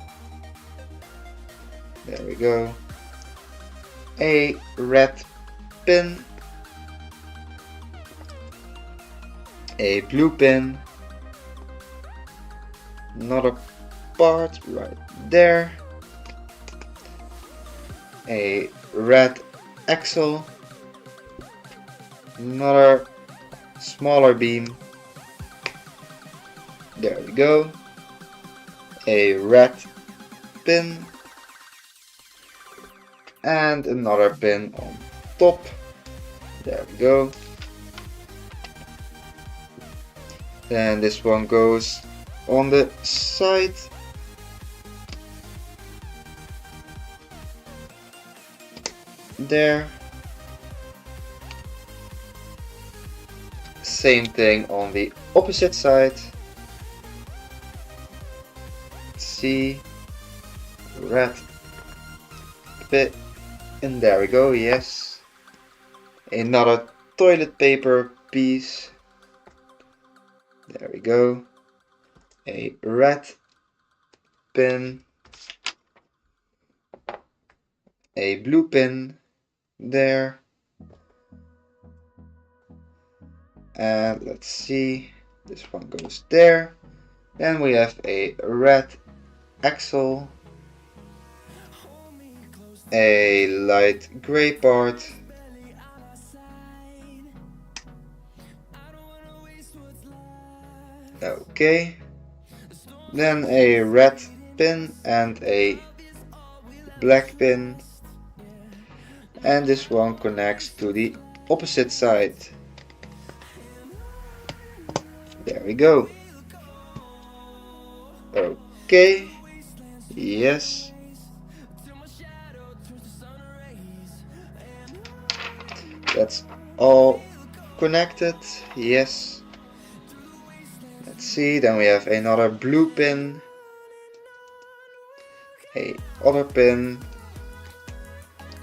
There we go. A red pin. A blue pin. Another part right there. A red axle. Another smaller beam. There we go. A red pin. And another pin on top. There we go. And this one goes on the side. There. Same thing on the opposite side. See, red bit, and there we go. Yes, another toilet paper piece. There we go. A red pin, a blue pin there. And let's see, this one goes there. Then we have a red axle, a light gray part, okay, then a red pin and a black pin, and this one connects to the opposite side. There we go. Okay, yes. That's all connected, yes. Let's see, then we have another blue pin, a other pin,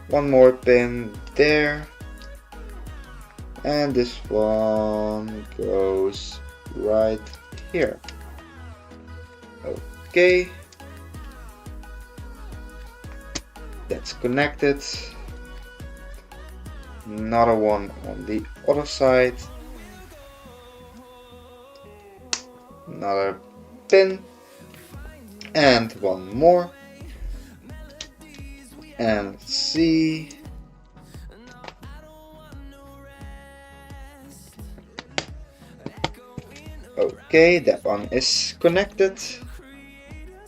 one more pin there, and this one goes right here. Okay, that's connected. Another one on the other side. Another pin. And one more. And let's see. Okay, that one is connected.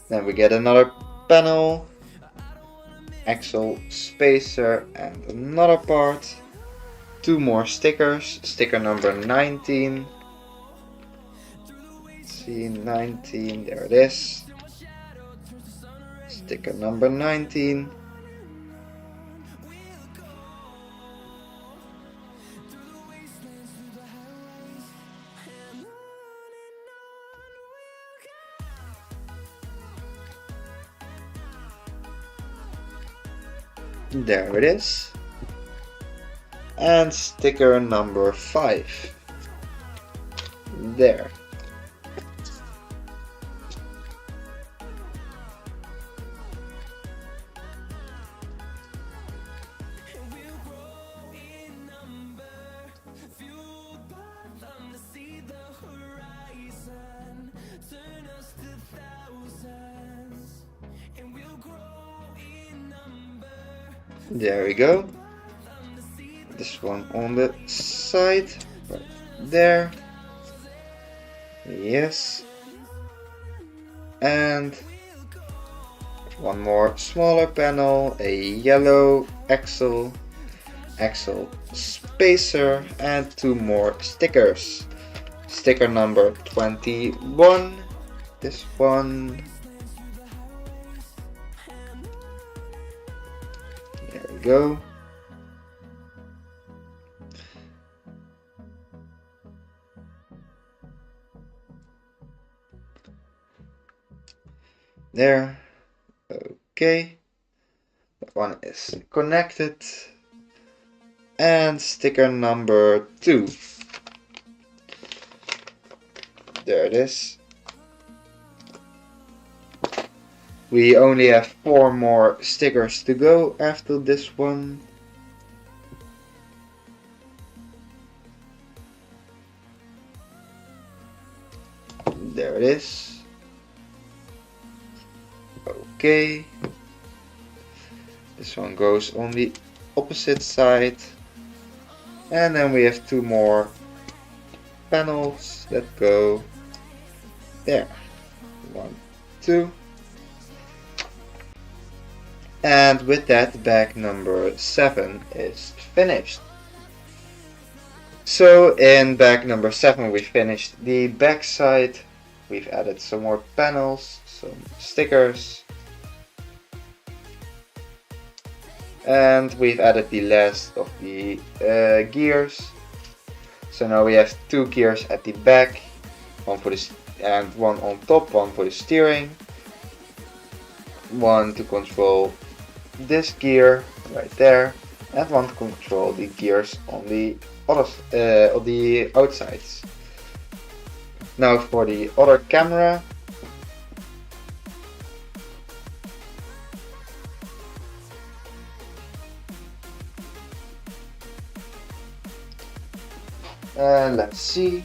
Then we get another panel, axle spacer, and another part. Two more stickers. Sticker number 19. Let's see, 19, there it is. Sticker number 19. There it is. And sticker number 5. There. There we go. This one on the side, right there. Yes. And one more smaller panel, a yellow axle spacer, and two more stickers. Sticker number 21. This one. There we go. There. Okay. That one is connected. And sticker number 2. There it is. We only have 4 more stickers to go after this one. There it is. Okay. This one goes on the opposite side. And then we have 2 more panels that go there. 1, 2. And with that, bag number 7 is finished. So in bag number 7 we finished the back side. We've added some more panels, some stickers. And we've added the last of the gears. So now we have 2 gears at the back, one for the and one on top, one for the steering, one to control this gear right there, and one to control the gears on the outsides. Now for the other camera. Let's see.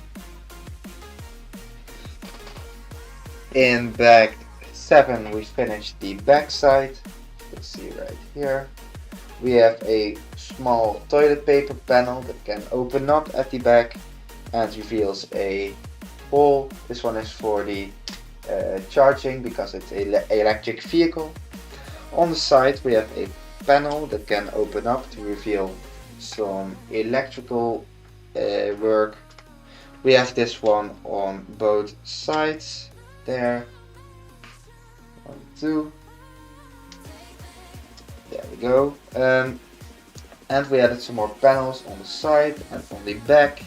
In bag 7 we finished the back side. Let's see right here. We have a small toilet paper panel that can open up at the back and reveals a hole. This one is for the charging because it's an electric vehicle. On the side we have a panel that can open up to reveal some electrical work. We have this one on both sides. There. 1, 2. There we go. And we added some more panels on the side and on the back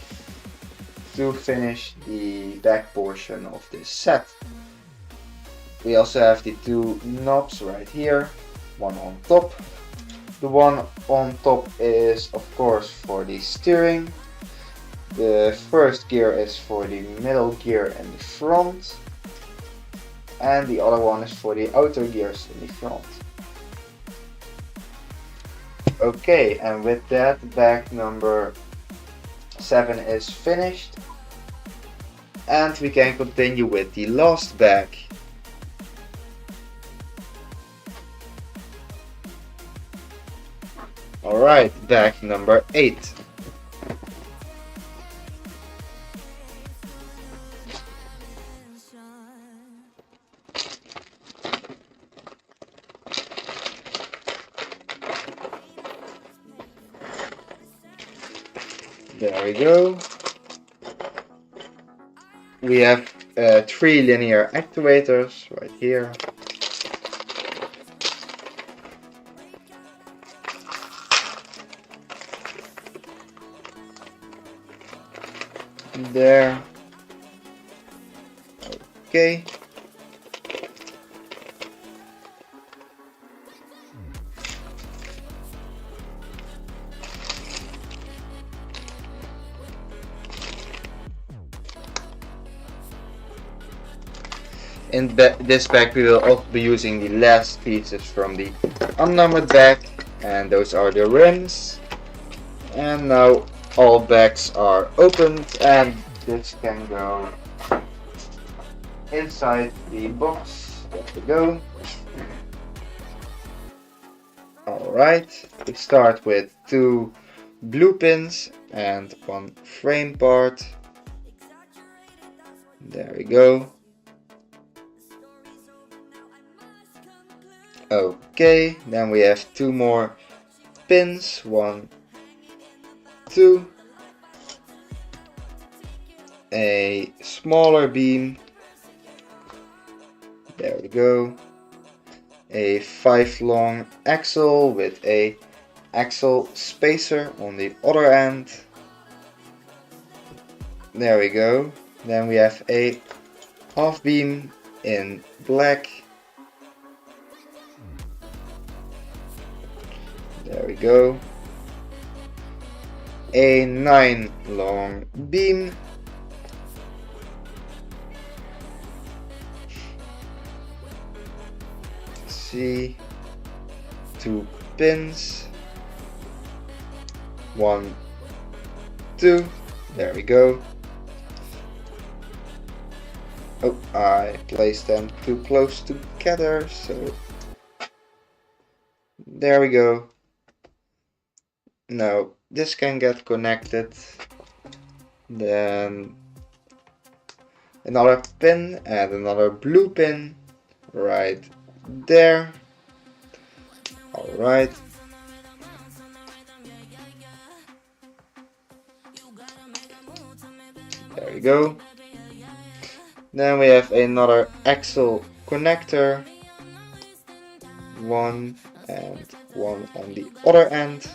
to finish the back portion of this set. We also have the 2 knobs right here, one on top. The one on top is of course for the steering. The first gear is for the middle gear and the front. and the other one is for the outer gears in the front. Okay, and with that, bag number 7 is finished, and we can continue with the last bag. Alright, bag number 8. There we go. We have 3 linear actuators right here. There. Okay. In this bag we will also be using the last pieces from the unnumbered bag, and those are the rims. And now all bags are opened, and this can go inside the box. There we go. Alright, we start with 2 blue pins and 1 frame part. There we go. Okay, then we have 2 more pins, 1, 2, a smaller beam, there we go, a 5 long axle with a axle spacer on the other end, there we go. Then we have a half beam in black. There we go. A 9 long beam. Let's see. 2 pins. 1, 2. There we go. Oh, I placed them too close together, so there we go. Now this can get connected, then another pin and another blue pin right there. Alright. There we go. Then we have another axle connector, 1 and 1 on the other end.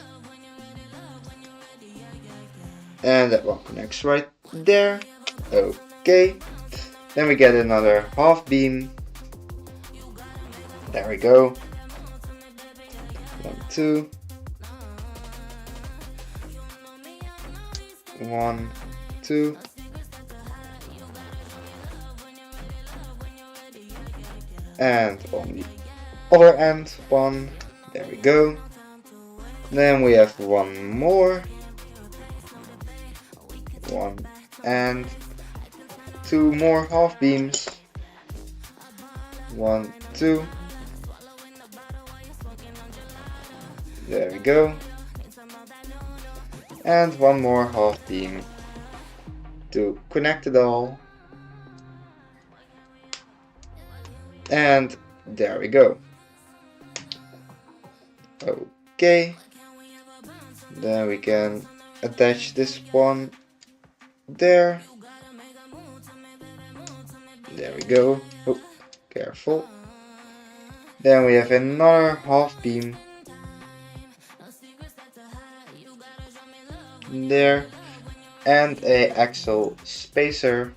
And that one connects right there. Okay. Then we get another half beam. There we go. 1, 2. 1, 2. And on the other end, 1. There we go. Then we have 1 more. 1 and 2 more half beams. 1, 2. There we go. And 1 more half beam to connect it all. And there we go. Okay. Then we can attach this one there. There we go. Oh, careful. Then we have another half beam there and a axle spacer.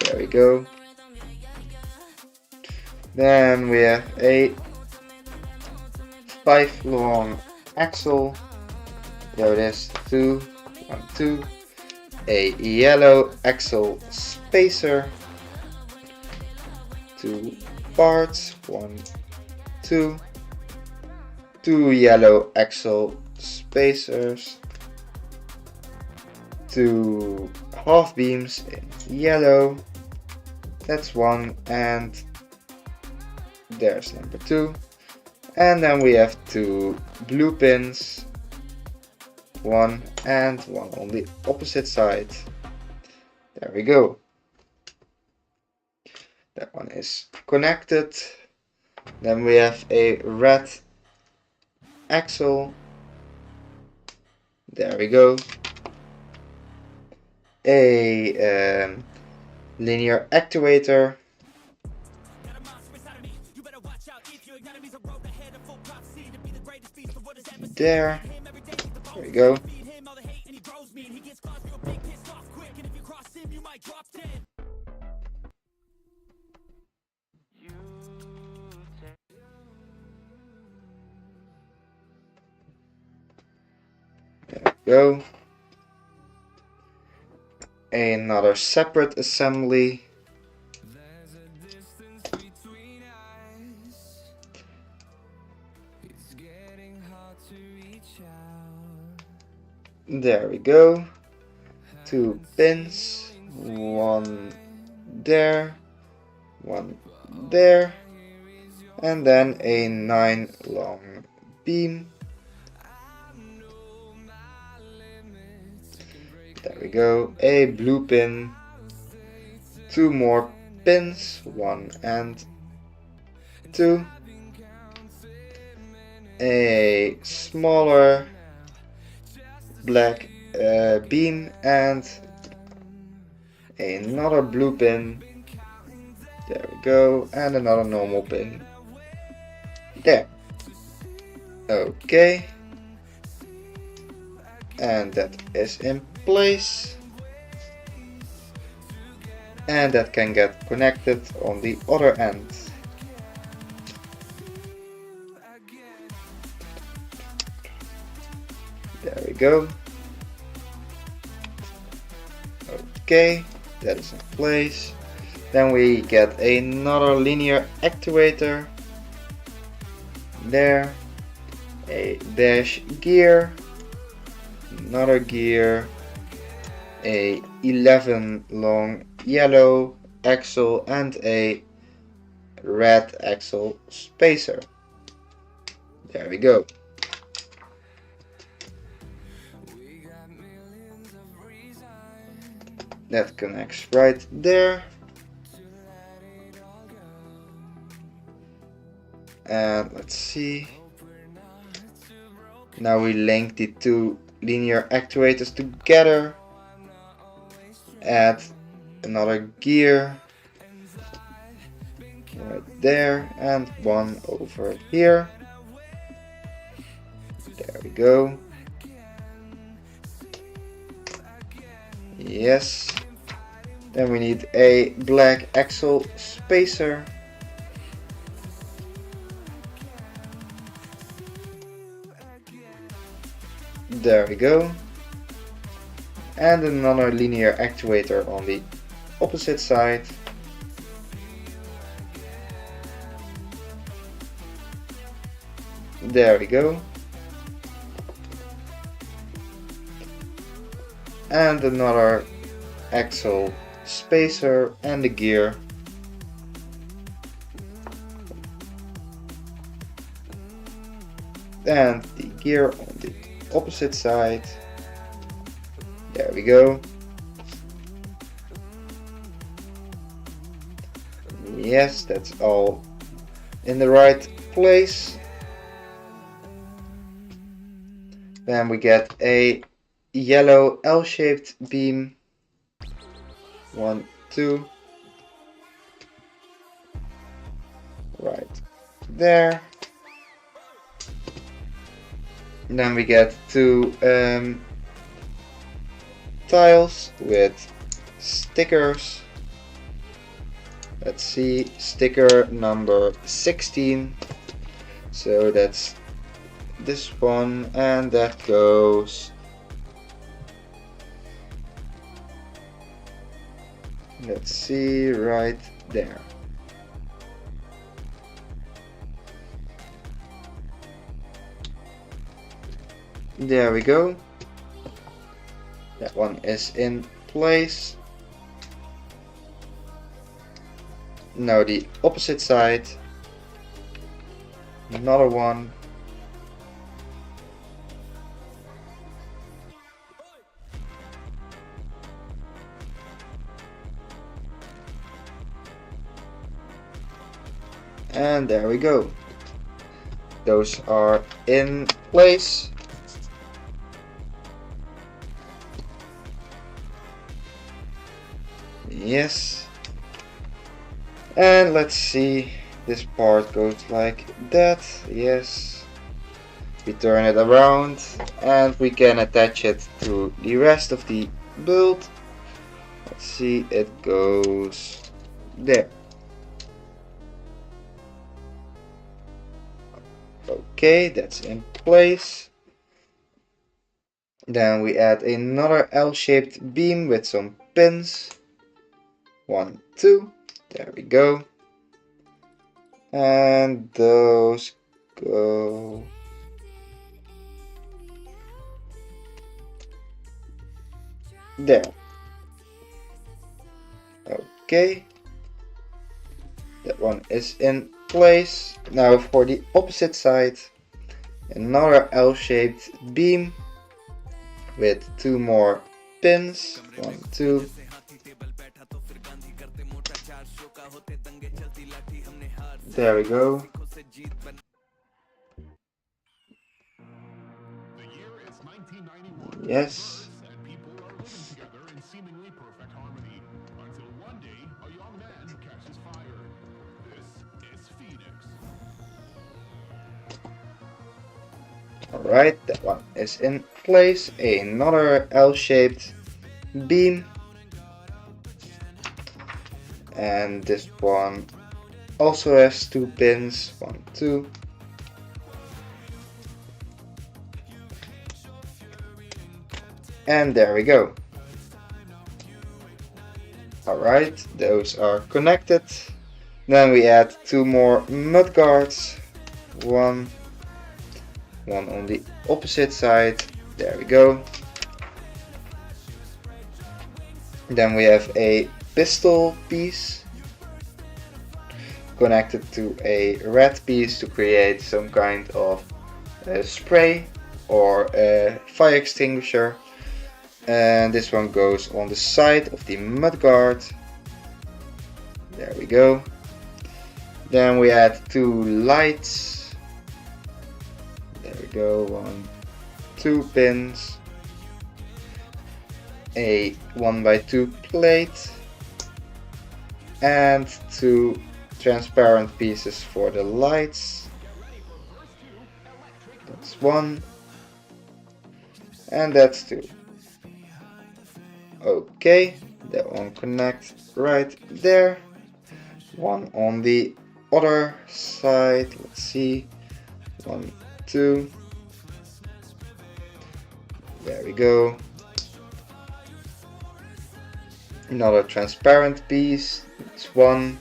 There we go. Then we have a 5 long axle. There it is. 2, 1, 2. A yellow axle spacer. 2 parts, 1, 2, 2 yellow axle spacers, 2 half beams in yellow, that's 1, and there's number 2. And then we have 2 blue pins, 1 and 1 on the opposite side. There we go. That one is connected. Then we have a red axle. There we go. A linear actuator. There we go. There we go. Another separate assembly. There we go. 2 pins, 1 there, 1 there, and then a 9 long beam. There we go. A blue pin, 2 more pins, 1 and 2. A smaller black beam and another blue pin. There we go. And another normal pin. There. Okay. And that is in place. And that can get connected on the other end. There we go. Okay, that is in place. Then we get another linear actuator. There. A dash gear. Another gear. A 11 long yellow axle and a red axle spacer. There we go. That connects right there. And let's see. Now we link the 2 linear actuators together. Add another gear right there and 1 over here. There we go. Yes. Then we need a black axle spacer. There we go. And another linear actuator on the opposite side. There we go. And another axle spacer and the gear. And the gear on the opposite side. There we go. Yes, that's all in the right place. Then we get a yellow L-shaped beam. 1, 2. Right there. Then we get 2 tiles with stickers. Let's see, sticker number 16. So that's this one, and that goes. Let's see, right there. There we go. That one is in place. Now the opposite side. Another one. And there we go. Those are in place. Yes. And let's see. This part goes like that. Yes. We turn it around and we can attach it to the rest of the build. Let's see, it goes there. Okay, that's in place. Then we add another L-shaped beam with some pins. 1, 2, there we go. And those go there. Okay, that one is in place. Now for the opposite side, another L-shaped beam with 2 more pins. 1, 2. There we go. Yes. Alright, that one is in place. Another L-shaped beam. And this one also has 2 pins. 1, 2. And there we go. Alright, those are connected. Then we add 2 more mudguards. One on the opposite side. There we go. Then we have a pistol piece connected to a red piece to create some kind of spray or a fire extinguisher. And this one goes on the side of the mudguard. There we go. Then we add 2 lights. There we go. 1, 2 pins. A 1x2 plate. And 2 transparent pieces for the lights. That's 1. And that's 2. Okay, that one connects right there. One on the other side. Let's see. 1, 2. There we go. Another transparent piece. That's 1.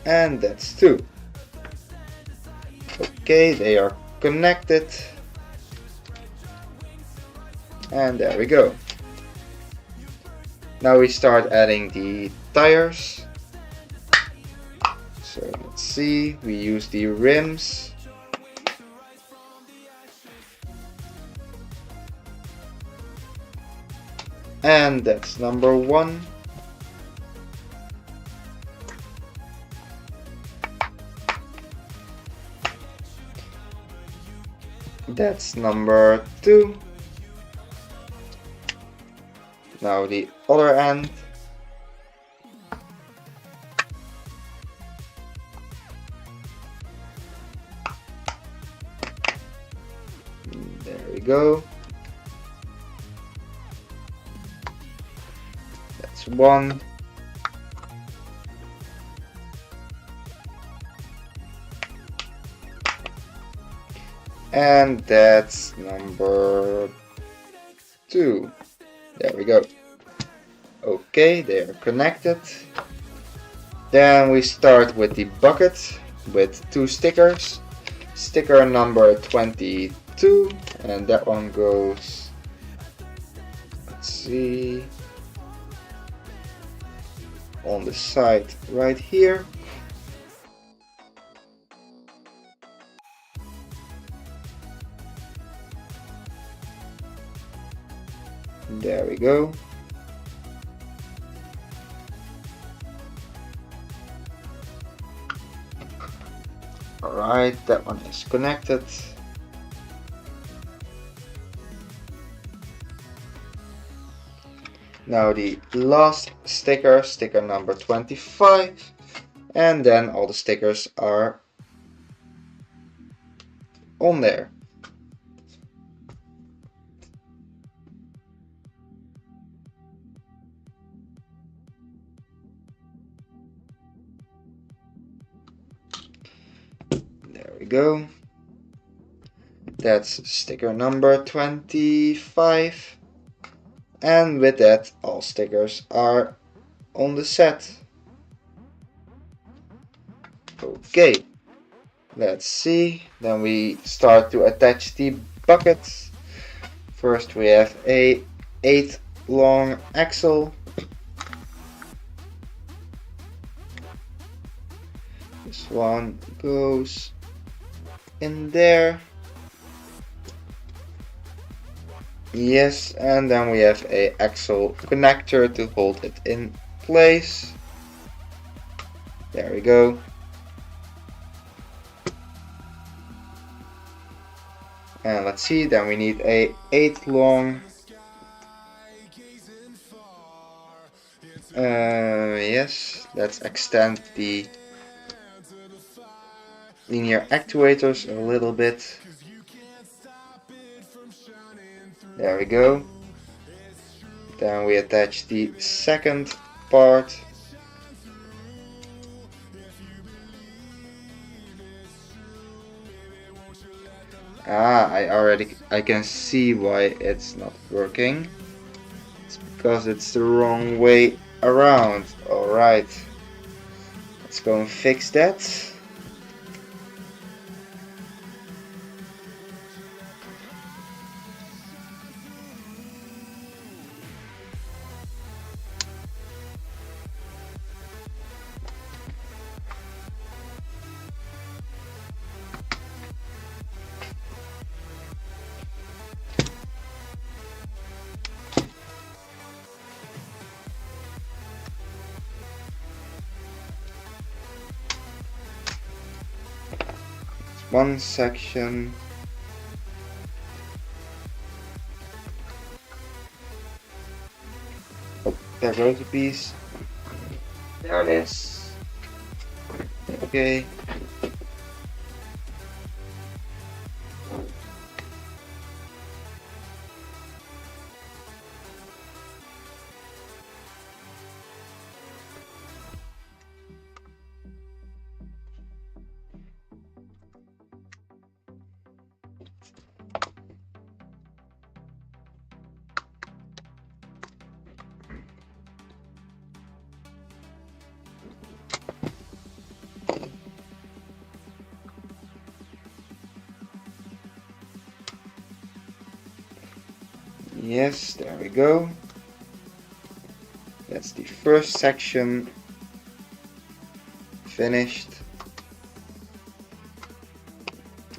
And that's 2. Okay, they are connected. And there we go. Now we start adding the tires. So let's see, we use the rims. And that's number 1. That's number 2. Now the other end. There we go. That's 1. And that's number 2. There we go. Okay, they are connected. Then we start with the bucket with 2 stickers. Sticker number 23 2, and that one goes, let's see, on the side right here. There we go. Alright, that one is connected. Now the last sticker, sticker number 25, and then all the stickers are on there. There we go. That's sticker number 25. And with that, all stickers are on the set. Okay, let's see. Then we start to attach the buckets. First we have a 8 long axle. This one goes in there. Yes, and then we have a axle connector to hold it in place. There we go. And let's see, then we need a 8 long yes, let's extend the linear actuators a little bit. There we go. Then we attach the second part. I can see why it's not working. It's because it's the wrong way around. Alright. Let's go and fix that. One section. Oh, there goes a piece. There it is. Okay. Yes, there we go. That's the first section finished.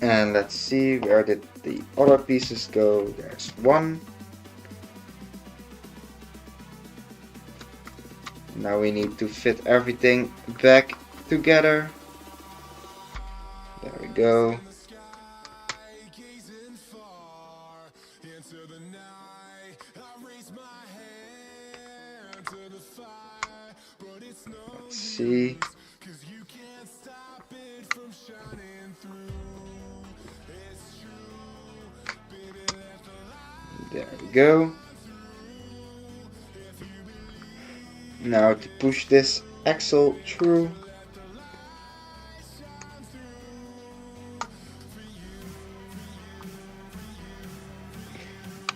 And let's see, where did the other pieces go? There's one. Now we need to fit everything back together. There we go. Let's see. There we go. Now to push this axle through.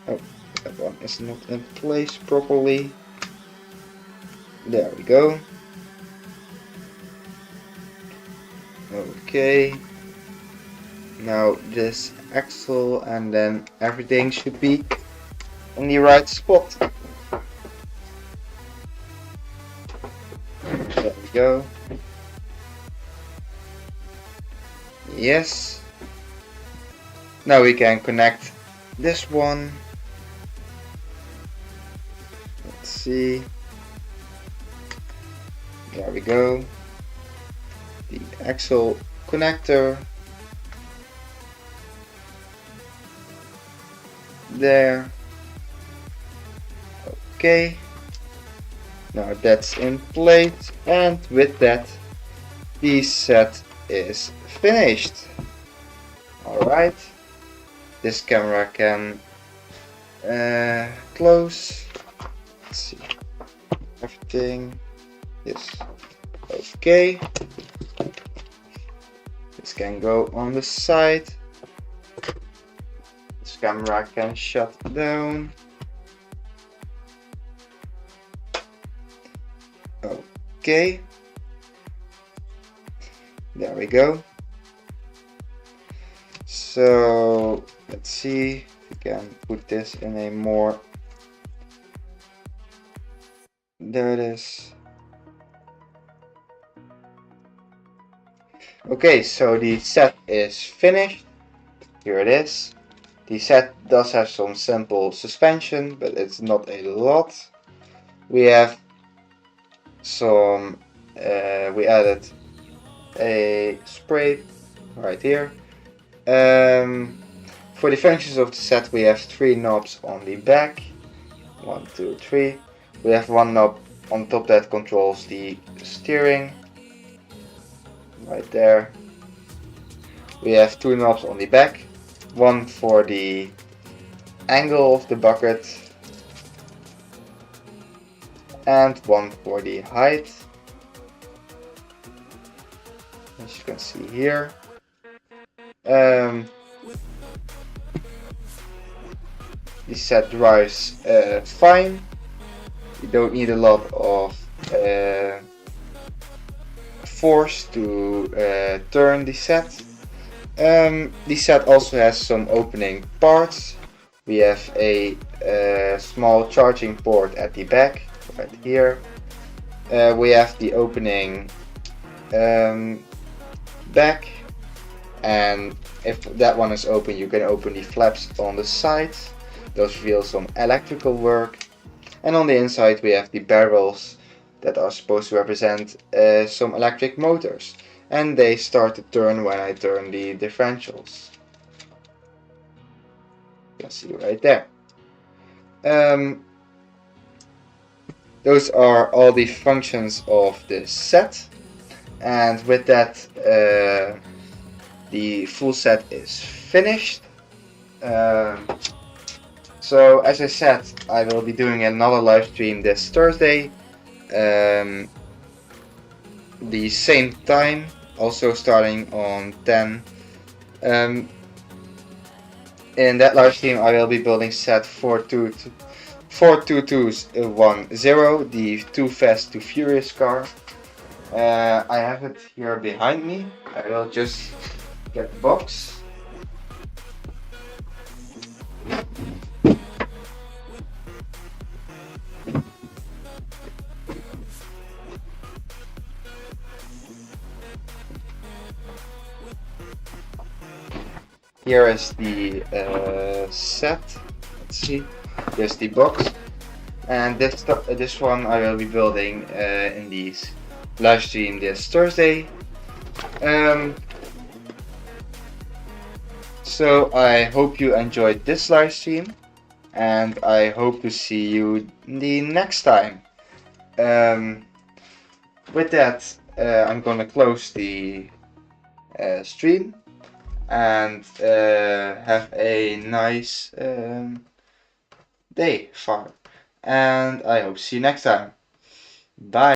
Oh, that one is not in place properly. There we go. Okay. Now this axle, and then everything should be in the right spot. There we go. Yes. Now we can connect this one. Let's see. There we go. The axle connector. There. Okay. Now that's in place, and with that the set is finished. Alright. This camera can close. Let's see. Everything. Yes. Okay. This can go on the side. This camera can shut down. Okay. There we go. So let's see if we can put this in a more. There it is. Okay, so the set is finished. Here it is. The set does have some simple suspension, but it's not a lot. We have some, we added a spray right here. For the functions of the set, we have 3 knobs on the back. 1, 2, 3. We have 1 knob on top that controls the steering. Right there. We have 2 knobs on the back. 1 for the angle of the bucket. And 1 for the height. As you can see here. The set drives fine. You don't need a lot of force to turn the set. The set also has some opening parts. We have a small charging port at the back, right here. We have the opening back, and if that one is open, you can open the flaps on the sides. Those reveal some electrical work. And on the inside we have the barrels that are supposed to represent some electric motors. And they start to turn when I turn the differentials. You can see right there. Those are all the functions of the set. And with that, the full set is finished. So as I said, I will be doing another live stream this Thursday, the same time, also starting on 10. In that live stream I will be building set 42210, the Too Fast Too Furious car. I have it here behind me. I will just get the box. Here is the set. Let's see. Here's the box, and this one I will be building in these live stream this Thursday. So I hope you enjoyed this live stream, and I hope to see you the next time. With that, I'm gonna close the stream. And have a nice day, far. And I hope to see you next time. Bye.